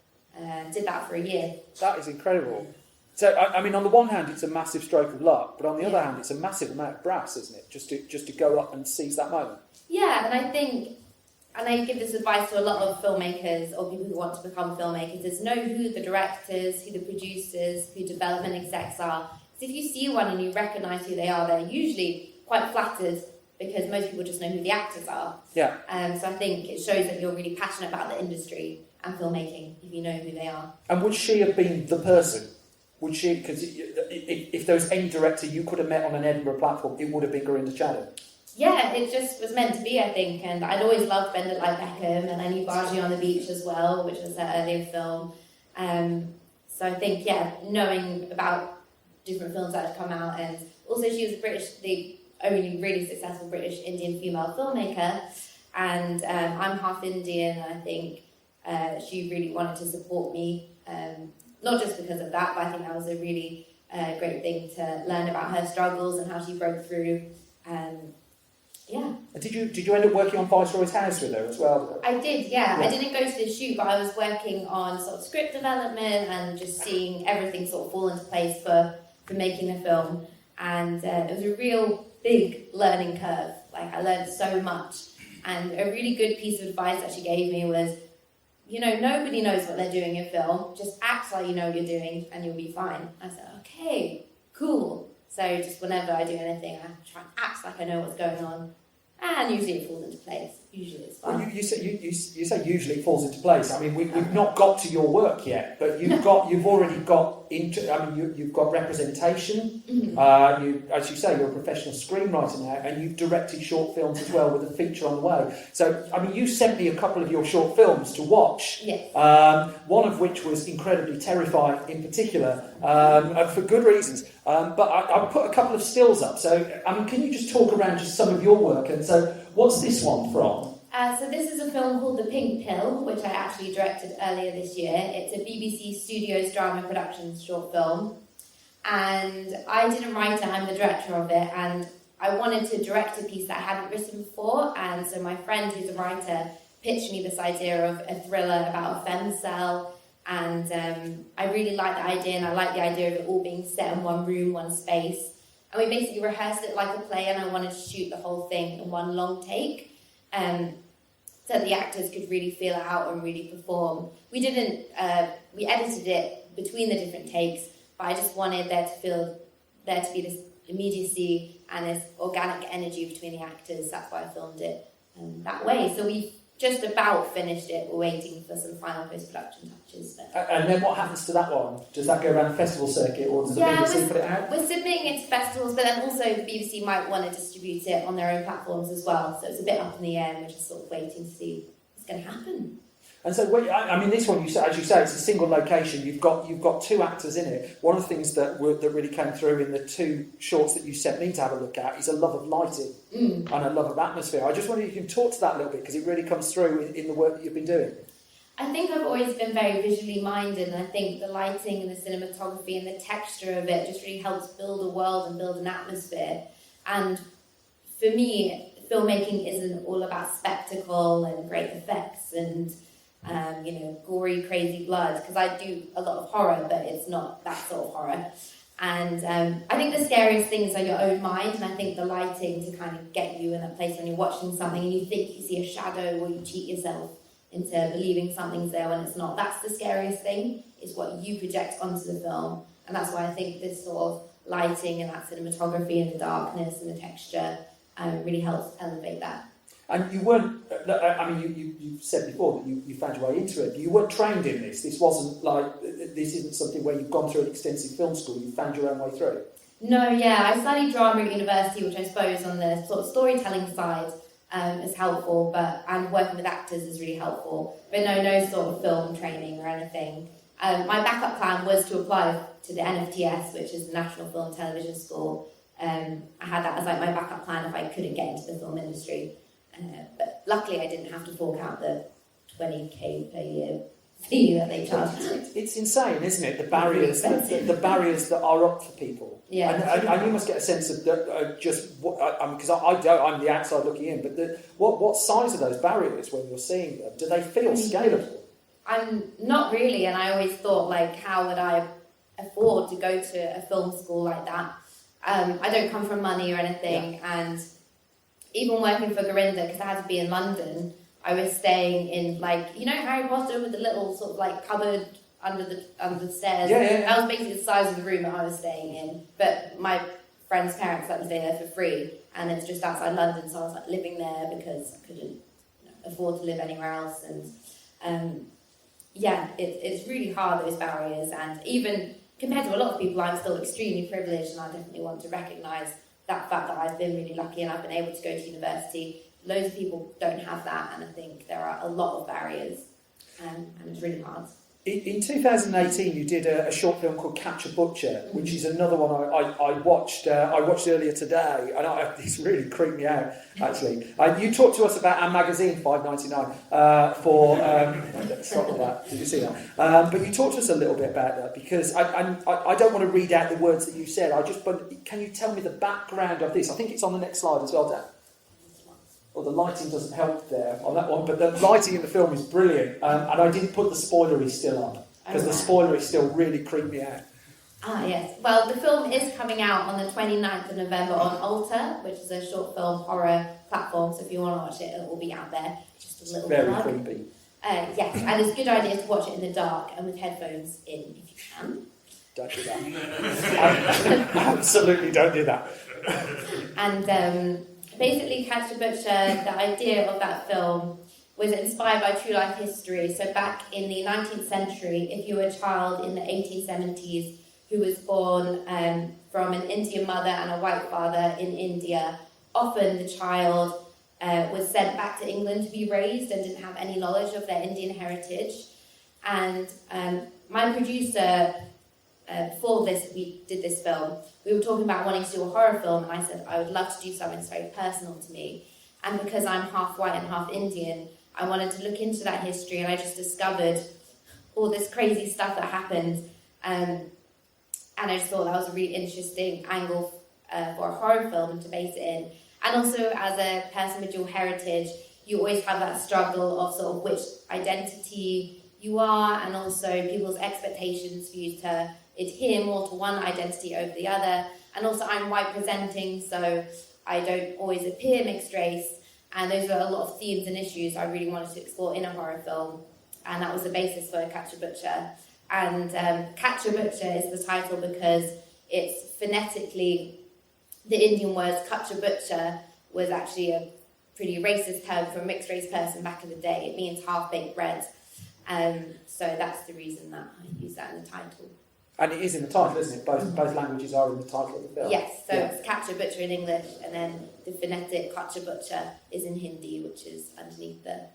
I: Did that for a year. That
G: is incredible. So, I mean, on the one hand, it's a massive stroke of luck, but on the other hand, it's a massive amount of brass, isn't it? Just to go up and seize that moment.
I: Yeah, and I think, and I give this advice to a lot of filmmakers or people who want to become filmmakers, is know who the directors, who the producers, who development execs are. Because if you see one and you recognise who they are, they're usually quite flattered because most people just know who the actors are.
G: Yeah.
I: So I think it shows that you're really passionate about the industry and filmmaking if you know who they are.
G: And would she have been the person? Would she? Because if there was any director you could have met on an Edinburgh platform, it would have been Gurinder Chadha.
I: Yeah, it just was meant to be, I think, and I'd always loved Bend It Like Beckham, and I knew Bargee on the Beach as well, which was her earlier film. So I think, knowing about different films that had come out, and also she was the only really successful British Indian female filmmaker, and I'm half Indian, and I think she really wanted to support me, not just because of that, but I think that was a really great thing to learn about her struggles and how she broke through. Yeah.
G: Did you end up working on Viceroy's house with her as well?
I: I did, yeah. I didn't go to the shoot, but I was working on sort of script development and just seeing everything sort of fall into place for making the film. And it was a real big learning curve. I learned so much. And a really good piece of advice that she gave me was, nobody knows what they're doing in film. Just act like you know what you're doing and you'll be fine. I said, okay, cool. So just whenever I do anything, I try and act like I know what's going on. And usually it falls into place. usually it's fun.
G: Well, you say usually it falls into place. I mean, we've not got to your work yet, but you've already got into. I mean, you've got representation.
I: Mm-hmm.
G: You, as you say, you're a professional screenwriter now, and you've directed short films as well with a feature on the way. So, I mean, you sent me a couple of your short films to watch.
I: Yes.
G: One of which was incredibly terrifying, in particular, for good reasons. But I put a couple of stills up. So, I mean, can you just talk around just some of your work? And so, what's this one from?
I: So this is a film called The Pink Pill, which I actually directed earlier this year. It's a BBC Studios Drama Productions short film. And I didn't write it, I'm the director of it. And I wanted to direct a piece that I hadn't written before. And so my friend, who's a writer, pitched me this idea of a thriller about a femcel. And I really liked the idea, and I liked the idea of it all being set in one room, one space. And we basically rehearsed it like a play, and I wanted to shoot the whole thing in one long take. So the actors could really feel it out and really perform. We edited it between the different takes, but I just wanted there to be this immediacy and this organic energy between the actors. That's why I filmed it that way. So we just about finished it. We're waiting for some final post-production touches.
G: And then what happens to that one? Does that go around the festival circuit, or does the BBC put it out?
I: We're submitting it to festivals, but then also the BBC might want to distribute it on their own platforms as well. So it's a bit up in the air, and we're just sort of waiting to see what's going to happen.
G: And so, I mean, this one, as you say, it's a single location. You've got two actors in it. One of the things that really came through in the two shorts that you sent me to have a look at is a love of lighting and a love of atmosphere. I just wonder if you can talk to that a little bit, because it really comes through in the work that you've been doing.
I: I think I've always been very visually minded, and I think the lighting and the cinematography and the texture of it just really helps build a world and build an atmosphere. And for me, filmmaking isn't all about spectacle and great effects and gory, crazy blood, because I do a lot of horror, but it's not that sort of horror. And I think the scariest things are your own mind, and I think the lighting to kind of get you in a place when you're watching something and you think you see a shadow, or you cheat yourself into believing something's there when it's not. That's the scariest thing, is what you project onto the film. And that's why I think this sort of lighting and that cinematography and the darkness and the texture really helps elevate that.
G: And you weren't, I mean, you said before that you found your way into it. You weren't trained in this. This wasn't like, this isn't something where you've gone through an extensive film school. You found your own way through it.
I: No, yeah. I studied drama at university, which I suppose on the sort of storytelling side is helpful, and working with actors is really helpful. But no sort of film training or anything. My backup plan was to apply to the NFTS, which is the National Film and Television School. I had that as like my backup plan if I couldn't get into the film industry. But luckily I didn't have to fork out the 20k per year fee that they charge.
G: It's insane, isn't it? The barriers, the barriers that are up for people.
I: Yeah.
G: And you must get a sense of just what, because I'm the outside looking in, but what size are those barriers when you're seeing them? Do they feel scalable?
I: I'm not really, and I always thought, like, how would I afford to go to a film school like that? I don't come from money or anything, and even working for Gurinder, because I had to be in London, I was staying in, like, you know Harry Potter with the little sort of like cupboard under the stairs?
G: Yeah.
I: That was basically the size of the room that I was staying in. But my friend's parents let me stay there for free, and it's just outside London, so I was like living there because I couldn't afford to live anywhere else. And it's really hard, those barriers, and even compared to a lot of people, I'm still extremely privileged, and I definitely want to recognise that fact that I've been really lucky and I've been able to go to university. Loads of people don't have that, and I think there are a lot of barriers, and it's really hard.
G: In 2018, you did a short film called Catch a Butcher, which is another one I watched earlier today, and it's really creeped me out, actually. You talked to us about our magazine, $5.99, for... stop that, did you see that? But you talked to us a little bit about that, because I don't want to read out the words that you said. But can you tell me the background of this? I think it's on the next slide as well, Dan. Well, the lighting doesn't help there on that one, but the lighting in the film is brilliant. And I didn't put the spoilery still on, because the spoilery still really creeped me out.
I: Ah, yes. Well, the film is coming out on the 29th of November on Alta, which is a short film horror platform, so if you want to watch it, it will be out there. Just a little
G: Very
I: plug.
G: creepy.
I: Yes, and it's a good idea to watch it in the dark and with headphones in, if you can.
G: Don't do that. Absolutely don't do that.
I: And basically, Catch a Butcher, the idea of that film was inspired by true life history. So back in the 19th century, if you were a child in the 1870s who was born from an Indian mother and a white father in India, often the child was sent back to England to be raised and didn't have any knowledge of their Indian heritage. And my producer, before we did this film, we were talking about wanting to do a horror film, and I said I would love to do something that's very personal to me. And because I'm half white and half Indian, I wanted to look into that history, and I just discovered all this crazy stuff that happened. And I just thought that was a really interesting angle for a horror film to base it in. And also, as a person with dual heritage, you always have that struggle of sort of which identity you are, and also people's expectations for you to adhere more to one identity over the other. And also, I'm white presenting, so I don't always appear mixed race. And those are a lot of themes and issues I really wanted to explore in a horror film. And that was the basis for Catch a Butcher. And Catch a Butcher is the title because it's phonetically, the Indian words Catch a Butcher was actually a pretty racist term for a mixed race person back in the day. It means half-baked bread. So that's the reason that I use that in the title.
G: And it is in the title, isn't it? Both languages are in the title of the film.
I: Yes, so it's Catch a Butcher in English, and then the phonetic Catch a Butcher is in Hindi, which is underneath the...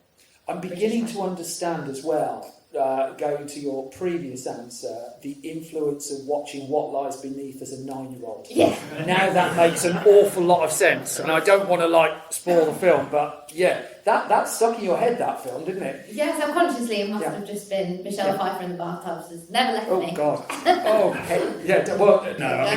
G: I'm beginning to understand as well, going to your previous answer, the influence of watching What Lies Beneath as a 9-year-old.
I: Yeah.
G: Now that makes an awful lot of sense, and I don't want to spoil the film, but yeah, that stuck in your head, that film, didn't it?
I: Yeah, subconsciously it must have just been Michelle Pfeiffer in the bathtub, has never left me.
G: Oh God! Oh, yeah. Well, no. I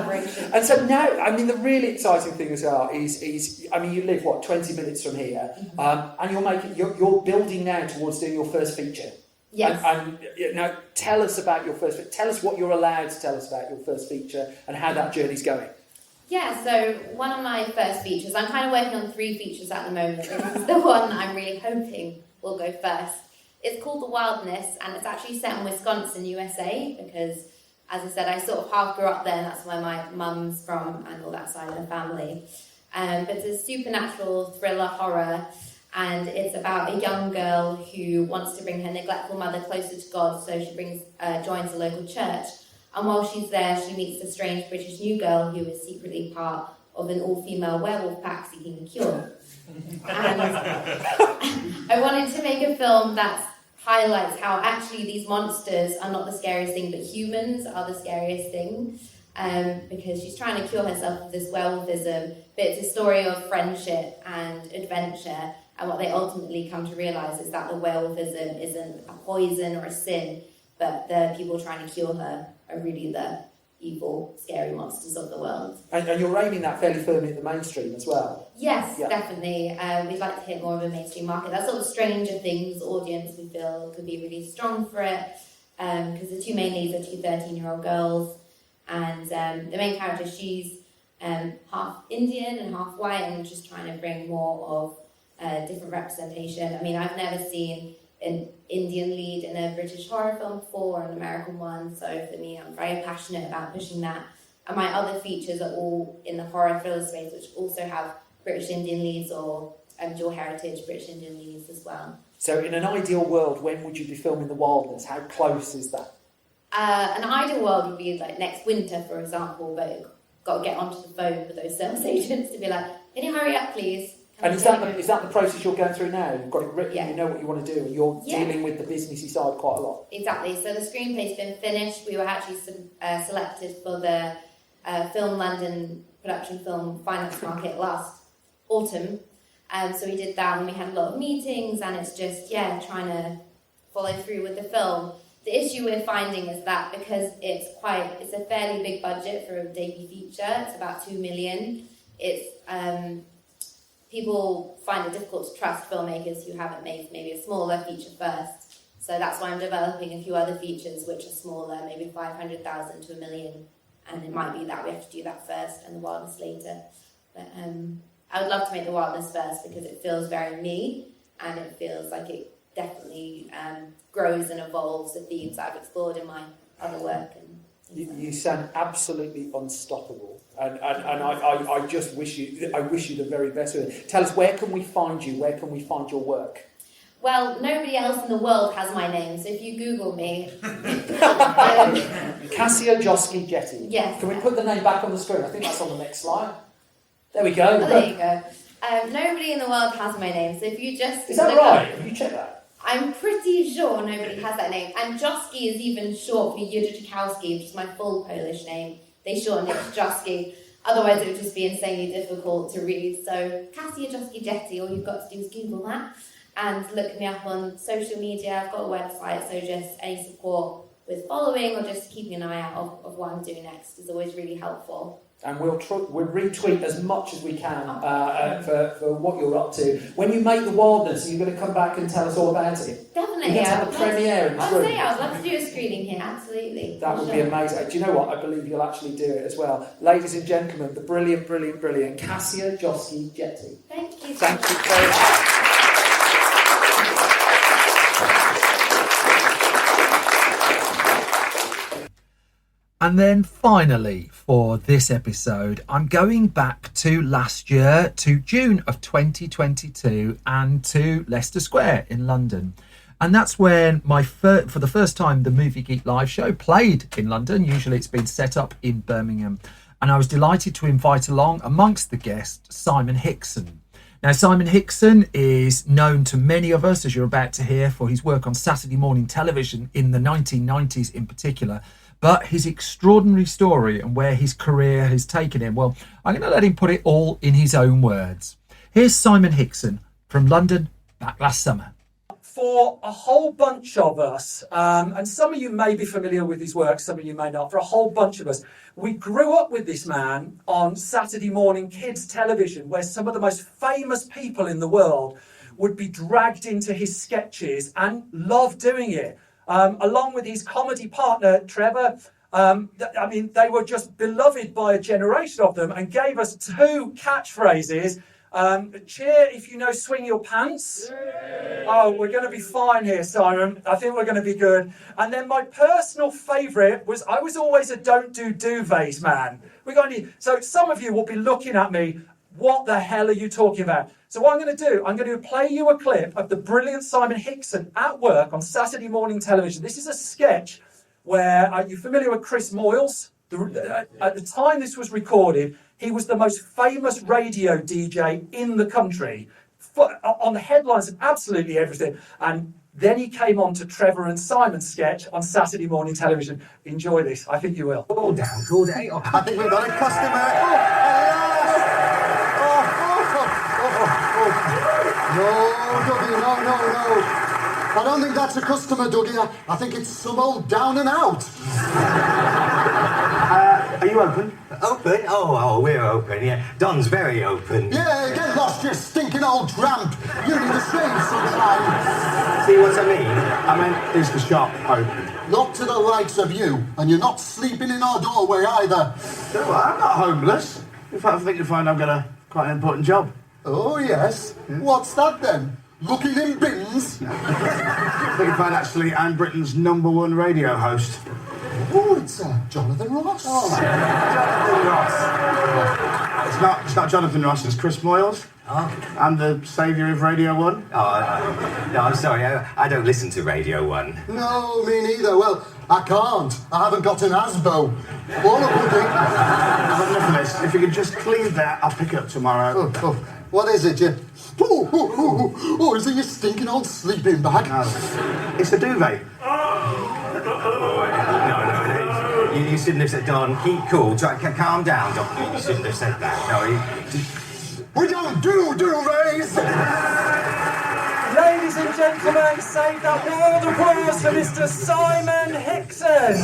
G: mean, and so now, I mean, the really exciting thing as well is I mean, you live 20 minutes from here, and you're building now towards doing your first feature.
I: Yes.
G: And now, tell us about your first. Tell us what you're allowed to tell us about your first feature and how that journey's going.
I: Yeah, so one of my first features, I'm kind of working on 3 features at the moment. This is the one I'm really hoping will go first. It's called The Wildness, and it's actually set in Wisconsin, USA, because, as I said, I sort of half grew up there, and that's where my mum's from and all that side of the family. But it's a supernatural thriller horror, and it's about a young girl who wants to bring her neglectful mother closer to God, so she joins a local church. And while she's there, she meets a strange British new girl who is secretly part of an all-female werewolf pack seeking a cure. And I wanted to make a film that highlights how actually these monsters are not the scariest thing, but humans are the scariest thing. Because she's trying to cure herself of this werewolfism, but it's a story of friendship and adventure. And what they ultimately come to realise is that the werewolfism isn't a poison or a sin, but the people trying to cure her are really the evil, scary monsters of the world.
G: And you're aiming that fairly firmly at the mainstream as well.
I: Yes, definitely. We'd like to hit more of a mainstream market. That sort of Stranger Things audience we feel could be really strong for it, because the 2 main leads are 2 13-year-old girls, and the main character, she's half Indian and half white, and just trying to bring more of different representation. I mean, I've never seen an Indian lead in a British horror film before, or an American one, so for me, I'm very passionate about pushing that. And my other features are all in the horror thriller space, which also have British Indian leads or dual heritage British Indian leads as well.
G: So in an ideal world, when would you be filming The Wildness? How close is that?
I: An ideal world would be like next winter, for example, but you've got to get onto the phone with those sales agents to be like, can you hurry up, please?
G: And is that the process you're going through now? You've got it written, you know what you want to do, and you're dealing with the businessy side quite a lot.
I: Exactly. So the screenplay's been finished. We were actually selected for the Film London production film finance market last autumn. So we did that, and we had a lot of meetings, and it's just, trying to follow through with the film. The issue we're finding is that because it's a fairly big budget for a debut feature, it's about 2 million, people find it difficult to trust filmmakers who haven't made maybe a smaller feature first. So that's why I'm developing a few other features which are smaller, maybe 500,000 to 1 million. And it might be that we have to do that first and The Wildness later. But I would love to make The Wildness first because it feels very me, and it feels like it definitely grows and evolves the themes I've explored in my other work. And
G: You sound absolutely unstoppable, and I just wish you the very best with it. Tell us, where can we find you? Where can we find your work?
I: Well, nobody else in the world has my name, so if you Google me...
G: Cassiah Joski-Jethi.
I: Yes.
G: Can we put the name back on the screen? I think that's on the next slide. There we go.
I: Oh, there you go. Nobody in the world has my name, so if you just...
G: Is that right? Have you checked that?
I: I'm pretty sure nobody has that name. And Joski is even short for Gurinder Chadha, which is my full Polish name. They shorten it to Joski. Otherwise, it would just be insanely difficult to read. So, Cassiah Joski-Jethi, all you've got to do is Google that. And look me up on social media. I've got a website, so just any support with following or just keeping an eye out of what I'm doing next is always really helpful.
G: And we'll retweet as much as we can for what you're up to. When you make the Wildness, are you going to come back and tell us all about it?
I: Definitely.
G: You're going to have a premiere in
I: I'd love to do a screening here, absolutely.
G: That would be amazing. Do you know what? I believe you'll actually do it as well. Ladies and gentlemen, the brilliant Cassiah Joski-Jethi.
I: Thank you.
G: Thank you very much.
A: And then finally, for this episode, I'm going back to last year, to June of 2022, and to Leicester Square in London. And that's when for the first time, the Movie Geek live show played in London. Usually it's been set up in Birmingham. And I was delighted to invite along, amongst the guests, Simon Hickson. Now, Simon Hickson is known to many of us, as you're about to hear, for his work on Saturday morning television in the 1990s in particular. But his extraordinary story and where his career has taken him, well, I'm going to let him put it all in his own words. Here's Simon Hickson from London back last summer.
G: For a whole bunch of us, and some of you may be familiar with his work, some of you may not, for a whole bunch of us, we grew up with this man on Saturday morning kids television, where some of the most famous people in the world would be dragged into his sketches and loved doing it. Along with his comedy partner, Trevor. They were just beloved by a generation of them and gave us two catchphrases. Cheer if you know swing your pants. Oh, we're going to be fine here, Simon. I think we're going to be good. And then my personal favourite was, I was always a don't do duvets man. So some of you will be looking at me, what the hell are you talking about? So what I'm going to do, I'm going to play you a clip of the brilliant Simon Hickson at work on Saturday morning television. This is a sketch where, are you familiar with Chris Moyles? At the time this was recorded, he was the most famous radio DJ in the country, on the headlines of absolutely everything. And then he came on to Trevor and Simon's sketch on Saturday morning television. Enjoy this. I think you will.
E: Cool down. I think we've got a customer. No, Dougie, no. I don't think that's a customer, Dougie. I think it's some old down and out.
J: Are you open? Open? Oh, we're open, yeah. Don's very open.
E: Yeah, get lost, you stinking old tramp. You need a shave, sunshine.
J: See what I mean? I meant, is the shop open?
E: Not to the likes of you, and you're not sleeping in our doorway either.
J: So, I'm not homeless. In fact, I think you'll find I've got quite an important job.
E: Oh, yes? Yeah. What's that, then? Looking in bins?
J: I think you'll find, actually, I'm Britain's #1 radio host.
E: Oh, it's Jonathan Ross.
J: Oh, Jonathan Ross. It's not Jonathan Ross, it's Chris Moyles. Oh. I'm the saviour of Radio 1.
K: Oh, no, I'm sorry, I don't listen to Radio 1.
E: No, me neither. Well, I can't. I haven't got an ASBO. Or a pudding.
J: I've had enough of this. If you could just clean that, I'll pick it up tomorrow.
E: Oh, what is it, you? Oh, is it your stinking old sleeping bag?
J: No, it's a duvet.
K: No, you shouldn't have said, Don, keep cool, calm down, Doctor, you shouldn't have said that. No,
E: we don't do duvets!
G: Ladies and gentlemen, save that world of applause for Mr. Simon Hickson.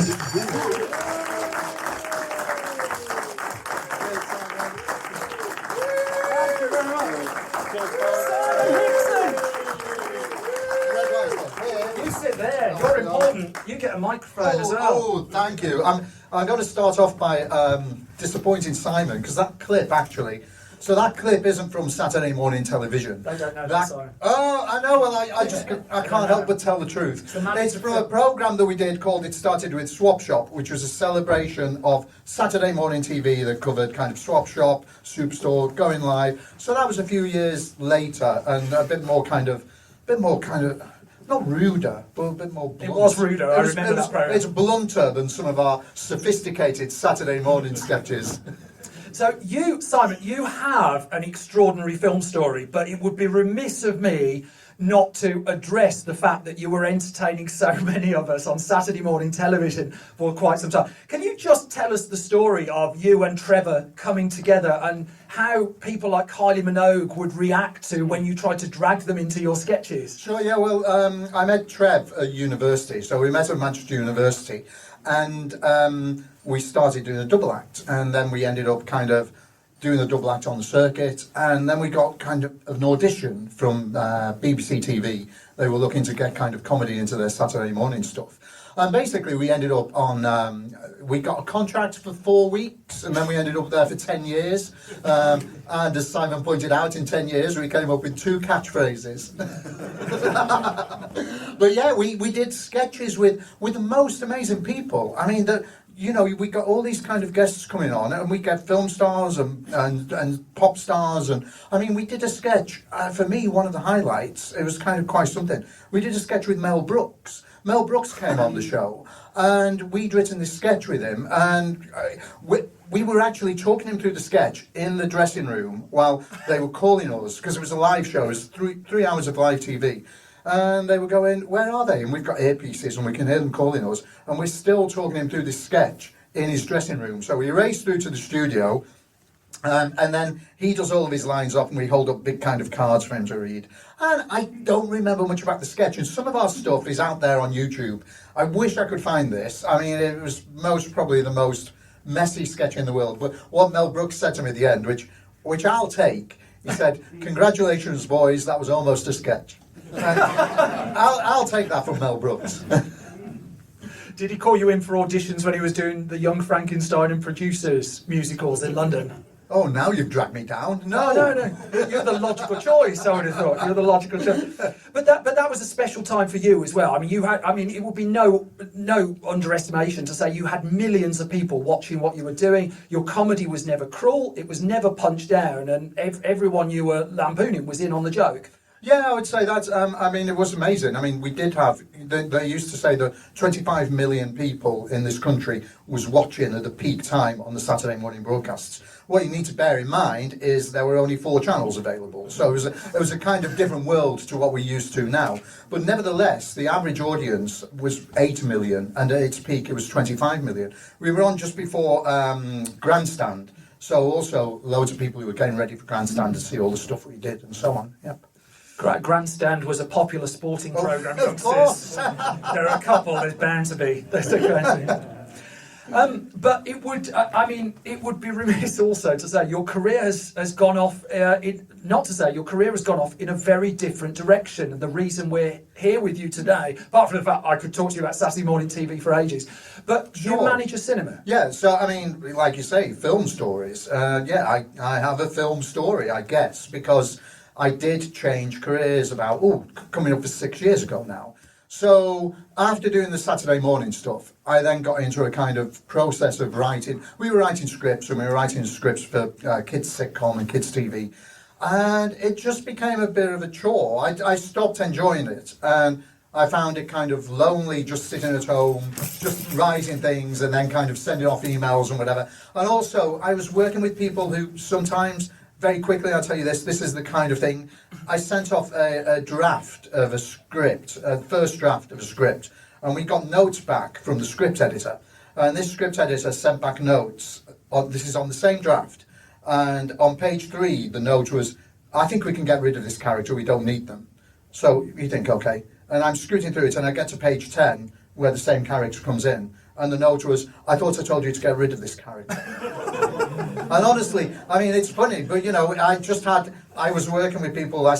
G: You sit there. You're important. You get a microphone as well.
L: Oh, thank you. I'm going to start off by disappointing Simon, because that clip actually So that clip isn't from Saturday morning television.
G: I don't know that, sorry.
L: Oh, I know. Well, I can't help but tell the truth. It's from a program that we did called It Started With Swap Shop, which was a celebration of Saturday morning TV that covered kind of Swap Shop, Superstore, going live. So that was a few years later, and a bit more kind of, not ruder, but a bit more blunt.
G: It was ruder, I remember that program.
L: It's blunter than some of our sophisticated Saturday morning sketches.
G: So you, Simon, you have an extraordinary film story, but it would be remiss of me not to address the fact that you were entertaining so many of us on Saturday morning television for quite some time. Can you just tell us the story of you and Trevor coming together and how people like Kylie Minogue would react to when you tried to drag them into your sketches?
L: Sure, yeah, well, I met Trev at university, so we met at Manchester University, and we started doing a double act, and then we ended up kind of doing the double act on the circuit, and then we got kind of an audition from BBC TV. They were looking to get kind of comedy into their Saturday morning stuff. And basically we ended up on, we got a contract for 4 weeks, and then we ended up there for 10 years. And as Simon pointed out, in 10 years we came up with 2 catchphrases. But yeah, we did sketches with the most amazing people. I mean, you know, we got all these kind of guests coming on, and we get film stars and pop stars, and I mean, we did a sketch, for me, one of the highlights, it was kind of quite something. We did a sketch with Mel Brooks. Mel Brooks came on the show, and we'd written this sketch with him, and we were actually talking him through the sketch in the dressing room while they were calling us, because it was a live show, it was three hours of live TV. And they were going, where are they? And we've got earpieces and we can hear them calling us. And we're still talking him through this sketch in his dressing room. So we race through to the studio, and then he does all of his lines up, and we hold up big kind of cards for him to read. And I don't remember much about the sketch, and some of our stuff is out there on YouTube. I wish I could find this. I mean, it was probably the most messy sketch in the world. But what Mel Brooks said to me at the end, which I'll take, he said, "Congratulations, boys, that was almost a sketch." I'll take that from Mel Brooks.
G: Did he call you in for auditions when he was doing the Young Frankenstein and Producers musicals in London?
L: Oh, now you've dragged me down. No.
G: You're the logical choice, I would have thought. You're the logical choice. But that was a special time for you as well. I mean, it would be no underestimation to say you had millions of people watching what you were doing. Your comedy was never cruel. It was never punched down, and everyone you were lampooning was in on the joke.
L: Yeah, I would say that. I mean, it was amazing. I mean, we did have, they used to say that 25 million people in this country was watching at the peak time on the Saturday morning broadcasts. What you need to bear in mind is there were only 4 channels available. So it was a kind of different world to what we're used to now. But nevertheless, the average audience was 8 million, and at its peak it was 25 million. We were on just before Grandstand. So also loads of people who were getting ready for Grandstand to see all the stuff we did and so on. Yep.
G: Grandstand was a popular sporting programme.
L: Of course.
G: There are a couple. There's bound to be. But it would be remiss also to say your career has gone off. Your career has gone off in a very different direction. And the reason we're here with you today, apart from the fact I could talk to you about Saturday morning TV for ages, but
L: sure.
G: You manage a cinema.
L: Yeah. So I mean, like you say, film stories. I have a film story, I guess, because I did change careers about, coming up for 6 years ago now. So after doing the Saturday morning stuff, I then got into a kind of process of writing. We were writing scripts, and we were writing scripts for kids sitcom and kids TV. And it just became a bit of a chore. I stopped enjoying it, and I found it kind of lonely just sitting at home, just writing things and then kind of sending off emails and whatever. And also, I was working with people who sometimes... Very quickly, I'll tell you this is the kind of thing. I sent off a draft of a script, a first draft of a script, and we got notes back from the script editor. And this script editor sent back notes. This is on the same draft. And on page 3, the note was, I think we can get rid of this character, we don't need them. So you think, okay. And I'm scrutining through it, and I get to page 10, where the same character comes in. And the note was, I thought I told you to get rid of this character. And honestly, I mean, it's funny, but you know, I was working with people I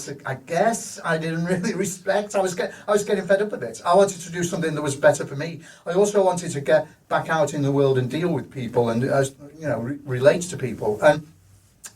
L: guess I didn't really respect. I was getting fed up with it. I wanted to do something that was better for me. I also wanted to get back out in the world and deal with people and, relate to people. And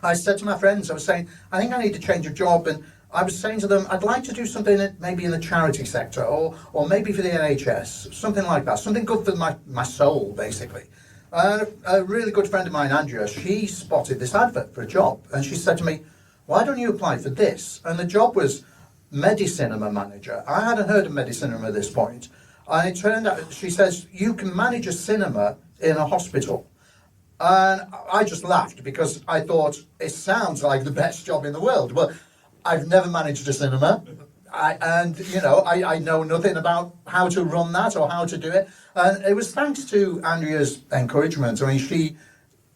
L: I said to my friends, I was saying, I think I need to change of job, and I was saying to them, I'd like to do something maybe in the charity sector, or maybe for the NHS, something like that, something good for my soul, basically. A really good friend of mine, Andrea, she spotted this advert for a job, and she said to me, why don't you apply for this? And the job was Medicinema manager. I hadn't heard of Medicinema at this point, and it turned out, she says, you can manage a cinema in a hospital. And I just laughed because I thought, it sounds like the best job in the world. But I've never managed a cinema. I know nothing about how to run that or how to do it. And it was thanks to Andrea's encouragement. I mean,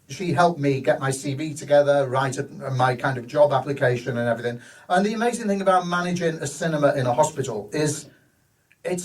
L: she helped me get my CV together, write my kind of job application and everything. And the amazing thing about managing a cinema in a hospital is it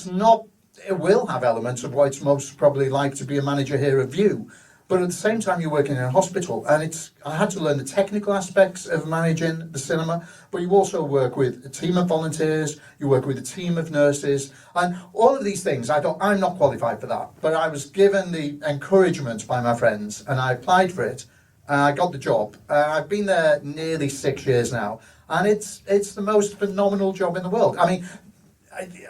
L: will have elements of what it's most probably like to be a manager here at View. But at the same time, you're working in a hospital, and I had to learn the technical aspects of managing the cinema, but you also work with a team of volunteers, you work with a team of nurses, and all of these things, I thought, I'm not qualified for that. But I was given the encouragement by my friends, and I applied for it, and I got the job. I've been there nearly 6 years now, and it's the most phenomenal job in the world. I mean,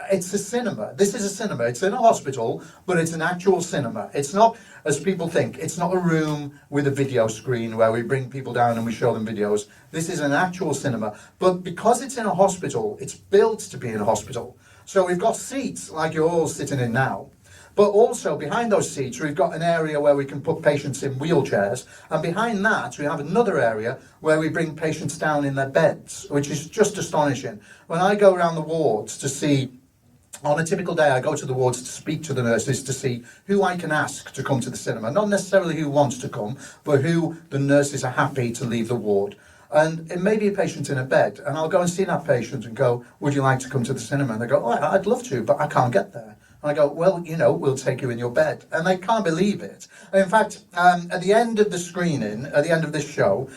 L: it's a cinema. This is a cinema. It's in a hospital, but it's an actual cinema. It's not, as people think, it's not a room with a video screen where we bring people down and we show them videos. This is an actual cinema. But because it's in a hospital, it's built to be in a hospital. So we've got seats like you're all sitting in now. But also behind those seats, we've got an area where we can put patients in wheelchairs. And behind that, we have another area where we bring patients down in their beds, which is just astonishing. When I go around the wards to see, on a typical day, I go to the wards to speak to the nurses to see who I can ask to come to the cinema. Not necessarily who wants to come, but who the nurses are happy to leave the ward. And it may be a patient in a bed, and I'll go and see that patient and go, would you like to come to the cinema? And they go, oh, I'd love to, but I can't get there. And I go, well, we'll take you in your bed. And they can't believe it. And in fact, at the end of the screening, at the end of this show,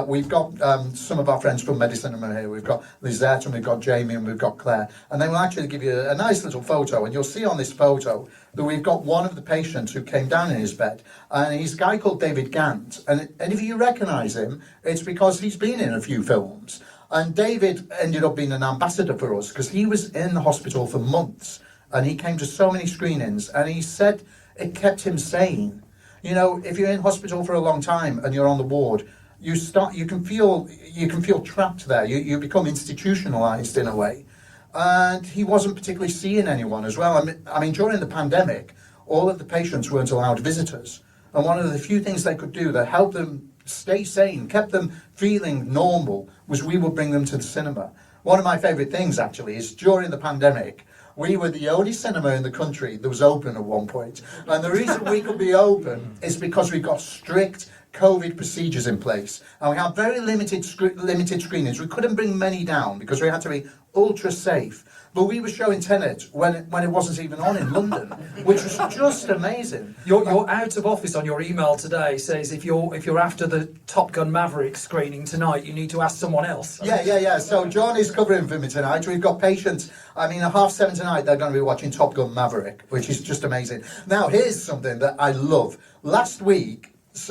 L: we've got some of our friends from Medicinema here. We've got Lizette, and we've got Jamie, and we've got Claire. And they will actually give you a nice little photo. And you'll see on this photo that we've got one of the patients who came down in his bed. And he's a guy called David Gant. And if you recognise him, it's because he's been in a few films. And David ended up being an ambassador for us because he was in the hospital for months. And he came to so many screenings, and he said it kept him sane. If you're in hospital for a long time and you're on the ward, you can feel trapped there. You become institutionalized in a way. And he wasn't particularly seeing anyone as well. I mean, during the pandemic, all of the patients weren't allowed visitors. And one of the few things they could do that helped them stay sane, kept them feeling normal, was we would bring them to the cinema. One of my favorite things, actually, is during the pandemic, we were the only cinema in the country that was open at one point. And the reason we could be open is because we've got strict COVID procedures in place. And we have very limited screenings. We couldn't bring many down because we had to be ultra safe. But we were showing Tenet when it wasn't even on in London, which was just amazing.
M: Your out of office on your email today says if you're after the Top Gun Maverick screening tonight, you need to ask someone else.
L: Yeah. So John is covering for me tonight. We've got patients. I mean, at 7:30 tonight, they're going to be watching Top Gun Maverick, which is just amazing. Now, here's something that I love. Last week, when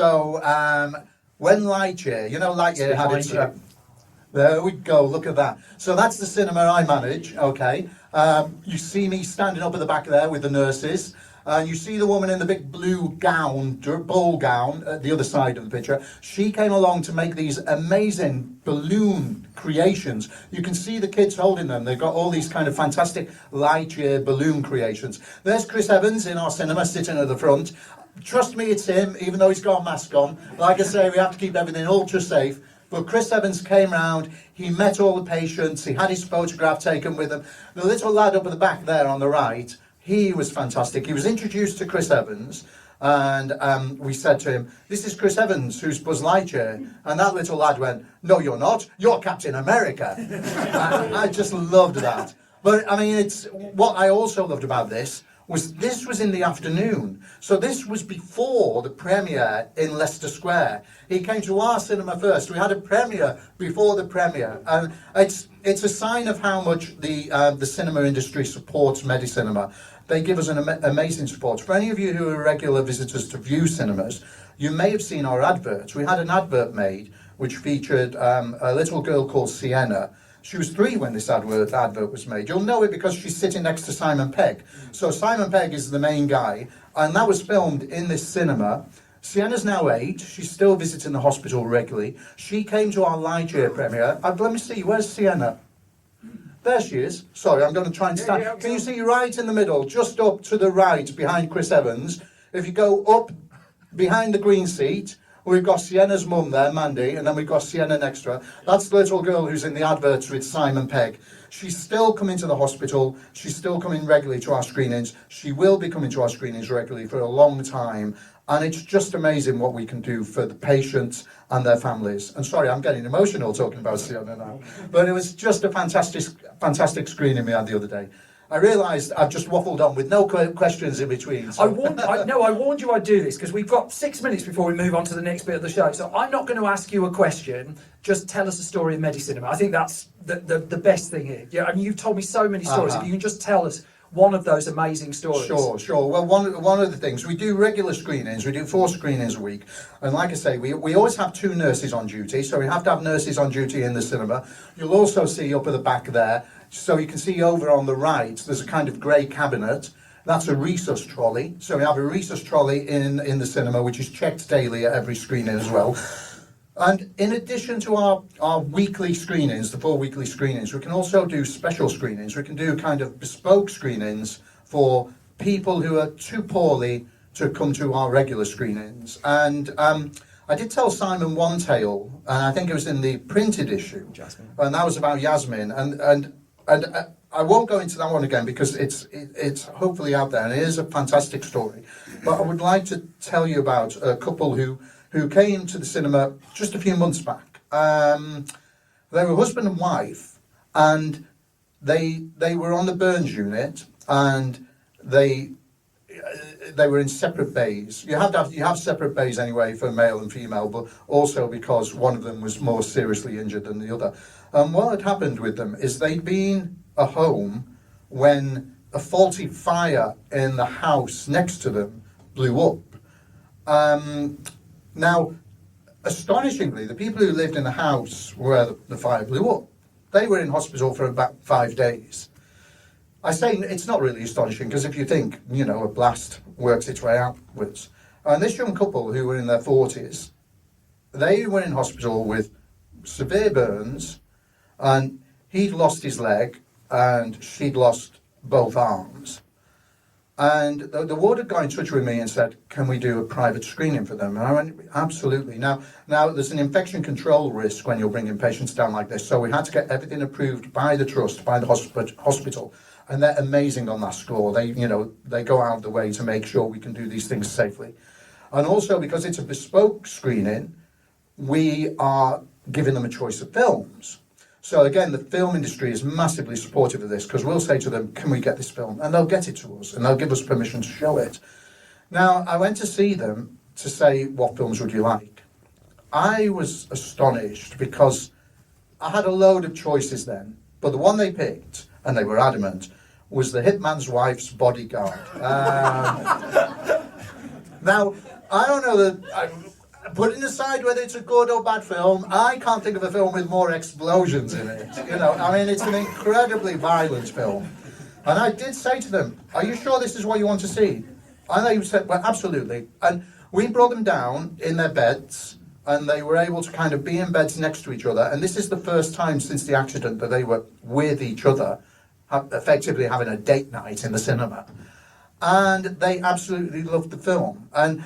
L: Lightyear, Lightyear had its... There we go, look at that. So that's the cinema I manage, okay. You see me standing up at the back there with the nurses. You see the woman in the big blue gown, ball gown, at the other side of the picture. She came along to make these amazing balloon creations. You can see the kids holding them. They've got all these kind of fantastic Lightyear balloon creations. There's Chris Evans in our cinema sitting at the front. Trust me, it's him, even though he's got a mask on. Like I say, we have to keep everything ultra safe. But Chris Evans came round, he met all the patients, he had his photograph taken with him. The little lad up at the back there on the right, he was fantastic. He was introduced to Chris Evans, and we said to him, this is Chris Evans, who's Buzz Lightyear. And that little lad went, no, you're not, you're Captain America. I just loved that. But, I mean, what I also loved about this was in the afternoon. So this was before the premiere in Leicester Square. He came to our cinema first. We had a premiere before the premiere. And it's a sign of how much the cinema industry supports Medicinema. They give us an amazing support. For any of you who are regular visitors to View Cinemas, you may have seen our adverts. We had an advert made which featured a little girl called Sienna. She was 3 when this advert was made. You'll know it because she's sitting next to Simon Pegg. So Simon Pegg is the main guy, and that was filmed in this cinema. Sienna's now 8. She's still visiting the hospital regularly. She came to our light year premiere. Let me see, where's Sienna? There she is. Sorry, I'm going to try and stand. Can you see right in the middle, just up to the right, behind Chris Evans? If you go up behind the green seat, we've got Sienna's mum there, Mandy, and then we've got Sienna next to her. That's the little girl who's in the adverts with Simon Pegg. She's still coming to the hospital. She's still coming regularly to our screenings. She will be coming to our screenings regularly for a long time. And it's just amazing what we can do for the patients and their families. And sorry, I'm getting emotional talking about Sienna now. But it was just a fantastic screening we had the other day. I realised I've just waffled on with no questions in between. So.
M: I warned you I'd do this because we've got 6 minutes before we move on to the next bit of the show. So I'm not going to ask you a question. Just tell us a story of Medicinema. I think that's the best thing here. Yeah, I mean, you've told me so many stories. If you can just tell us one of those amazing stories.
L: Sure. Well, one of the things, we do regular screenings. We do 4 screenings a week. And like I say, we always have 2 nurses on duty. So we have to have nurses on duty in the cinema. You'll also see up at the back there, so you can see over on the right, there's a kind of grey cabinet. That's a resus trolley. So we have a resus trolley in the cinema, which is checked daily at every screening as well. And in addition to our weekly screenings, the 4 weekly screenings, we can also do special screenings. We can do kind of bespoke screenings for people who are too poorly to come to our regular screenings. And I did tell Simon one tale, and I think it was in the printed issue. Jasmine. And that was about Yasmin. And I won't go into that one again because it's hopefully out there, and it is a fantastic story. But I would like to tell you about a couple who came to the cinema just a few months back. They were husband and wife, and they were on the burns unit, and they were in separate bays. You have separate bays anyway for male and female, but also because one of them was more seriously injured than the other. What had happened with them is they'd been at home when a faulty fire in the house next to them blew up. Now, astonishingly, the people who lived in the house where the fire blew up, they were in hospital for about 5 days. I say it's not really astonishing because if you think, a blast works its way outwards. And this young couple who were in their 40s, they were in hospital with severe burns, and he'd lost his leg and she'd lost both arms. And the ward had got in touch with me and said, can we do a private screening for them? And I went, absolutely. Now there's an infection control risk when you're bringing patients down like this. So we had to get everything approved by the trust, by the hospital. And they're amazing on that score. They go out of the way to make sure we can do these things safely. And also because it's a bespoke screening, we are giving them a choice of films. So again, the film industry is massively supportive of this because we'll say to them, can we get this film? And they'll get it to us and they'll give us permission to show it. Now, I went to see them to say, what films would you like? I was astonished because I had a load of choices then, but the one they picked, and they were adamant, was The Hitman's Wife's Bodyguard. Now, I don't know that... Putting aside whether it's a good or bad film, I can't think of a film with more explosions in it. It's an incredibly violent film. And I did say to them, are you sure this is what you want to see? And they said, well, absolutely. And we brought them down in their beds, and they were able to kind of be in beds next to each other. And this is the first time since the accident that they were with each other, effectively having a date night in the cinema. And they absolutely loved the film. And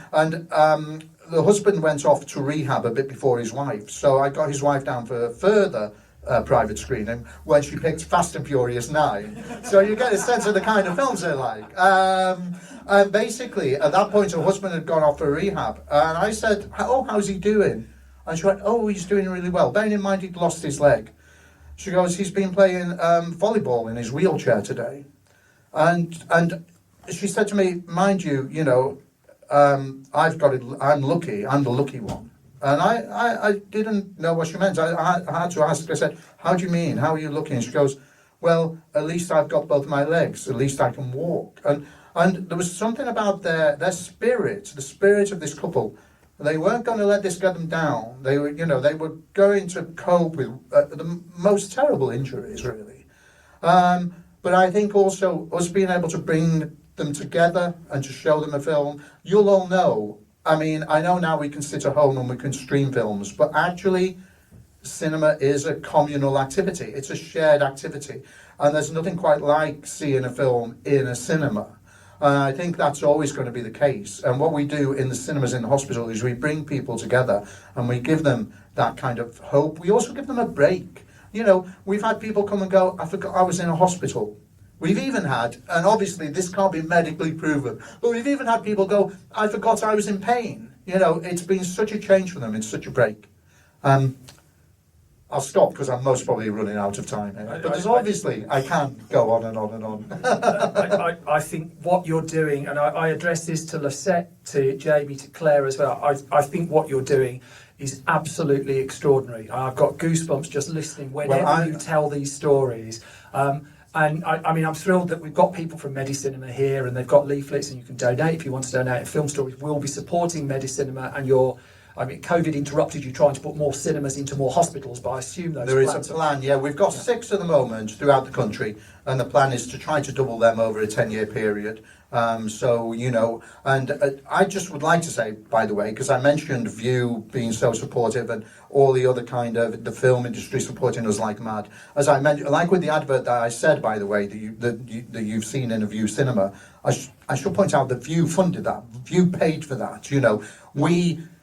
L: the husband went off to rehab a bit before his wife, so I got his wife down for a further private screening when she picked Fast and Furious 9. So you get a sense of the kind of films they like. And basically, at that point, her husband had gone off for rehab, and I said, "Oh, how's he doing?" And she went, "Oh, he's doing really well. Bearing in mind he'd lost his leg." She goes, "He's been playing volleyball in his wheelchair today," and she said to me, "Mind you, I've got it. I'm lucky. I'm the lucky one." And I didn't know what she meant. I had to ask. I said, "How do you mean? How are you lucky?" And she goes, "Well, at least I've got both my legs. At least I can walk." And there was something about their spirit, the spirit of this couple, They weren't going to let this get them down. They were, they were going to cope with the most terrible injuries, really. But I think also us being able to bring them together and to show them a film, you'll all know. I mean, I know now we can sit at home and we can stream films, but actually, cinema is a communal activity. It's a shared activity. And there's nothing quite like seeing a film in a cinema. I think that's always going to be the case. And what we do in the cinemas in the hospital is we bring people together and we give them that kind of hope. We also give them a break. We've had people come and go, I forgot I was in a hospital. We've even had, and obviously this can't be medically proven, but we've even had people go, I forgot I was in pain. It's been such a change for them. It's such a break. I'll stop because I'm most probably running out of time here. But obviously, I can't go on and on and on.
M: I think what you're doing, and I address this to Lisette, to Jamie, to Claire as well, I think what you're doing is absolutely extraordinary. I've got goosebumps just listening whenever you tell these stories. And I mean, I'm thrilled that we've got people from Medicinema here and they've got leaflets and you can donate if you want to donate. And Film Stories will be supporting Medicinema and COVID interrupted you trying to put more cinemas into more hospitals, but I assume
L: there is a plan, yeah. We've got 6 at the moment throughout the country, and the plan is to try to double them over a 10-year period. And I just would like to say, by the way, because I mentioned View being so supportive and all the other kind of the film industry supporting us like mad. As I mentioned, like with the advert that I said, by the way, that you've seen in a View cinema, I should point out that View funded that. View paid for that.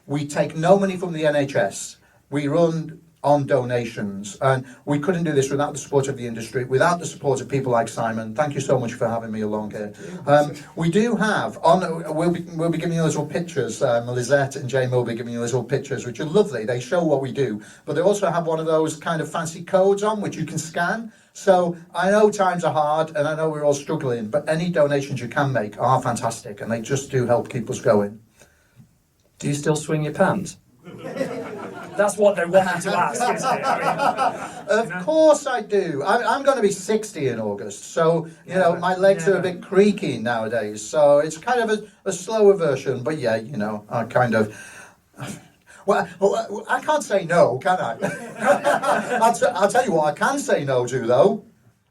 L: We take no money from the NHS. We run on donations, and we couldn't do this without the support of the industry, without the support of people like Simon. Thank you so much for having me along here. We do have we'll be giving you little pictures. Lisette and Jamie will be giving you little pictures, which are lovely. They show what we do, but they also have one of those kind of fancy codes on which you can scan. So I know times are hard, and I know we're all struggling, but any donations you can make are fantastic, and they just do help keep us going.
M: Do you still swing your pants? That's what they want me to ask, isn't it?
L: Of course I do. I'm going to be 60 in August, so my legs are a bit creaky nowadays. So it's kind of a slower version, but yeah, I kind of. Well, I can't say no, can I? I'll tell you what I can say no to, though.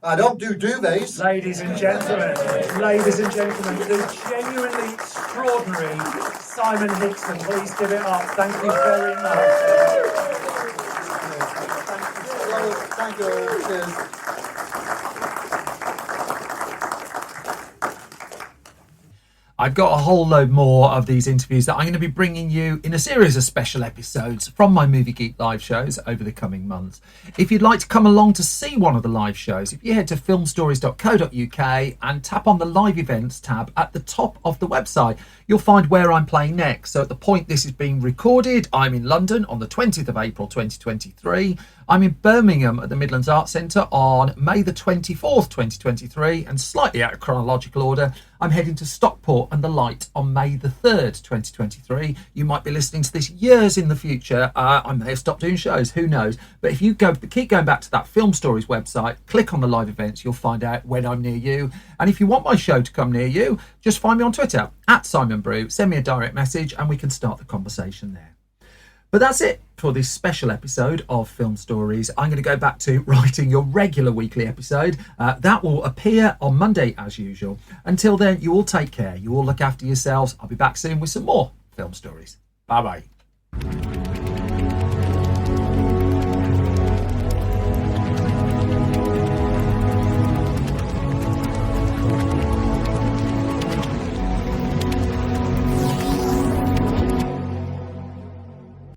L: I don't do duvets.
M: Ladies and gentlemen, the genuinely extraordinary Simon Hickson. Please give it up. Thank you very much.
L: Thank you. Cheers.
A: I've got a whole load more of these interviews that I'm going to be bringing you in a series of special episodes from my Movie Geek live shows over the coming months. If you'd like to come along to see one of the live shows, if you head to filmstories.co.uk and tap on the live events tab at the top of the website, you'll find where I'm playing next. So at the point this is being recorded, I'm in London on the 20th of April 2023. I'm in Birmingham at the Midlands Arts Centre on May the 24th, 2023, and slightly out of chronological order, I'm heading to Stockport and the Light on May the 3rd, 2023. You might be listening to this years in the future. I may have stopped doing shows, who knows? But if you keep going back to that Film Stories website, click on the live events, you'll find out when I'm near you. And if you want my show to come near you, just find me on Twitter, @SimonBrew, send me a direct message and we can start the conversation there. But that's it for this special episode of Film Stories. I'm going to go back to writing your regular weekly episode. That will appear on Monday as usual. Until then, you all take care. You all look after yourselves. I'll be back soon with some more Film Stories. Bye-bye.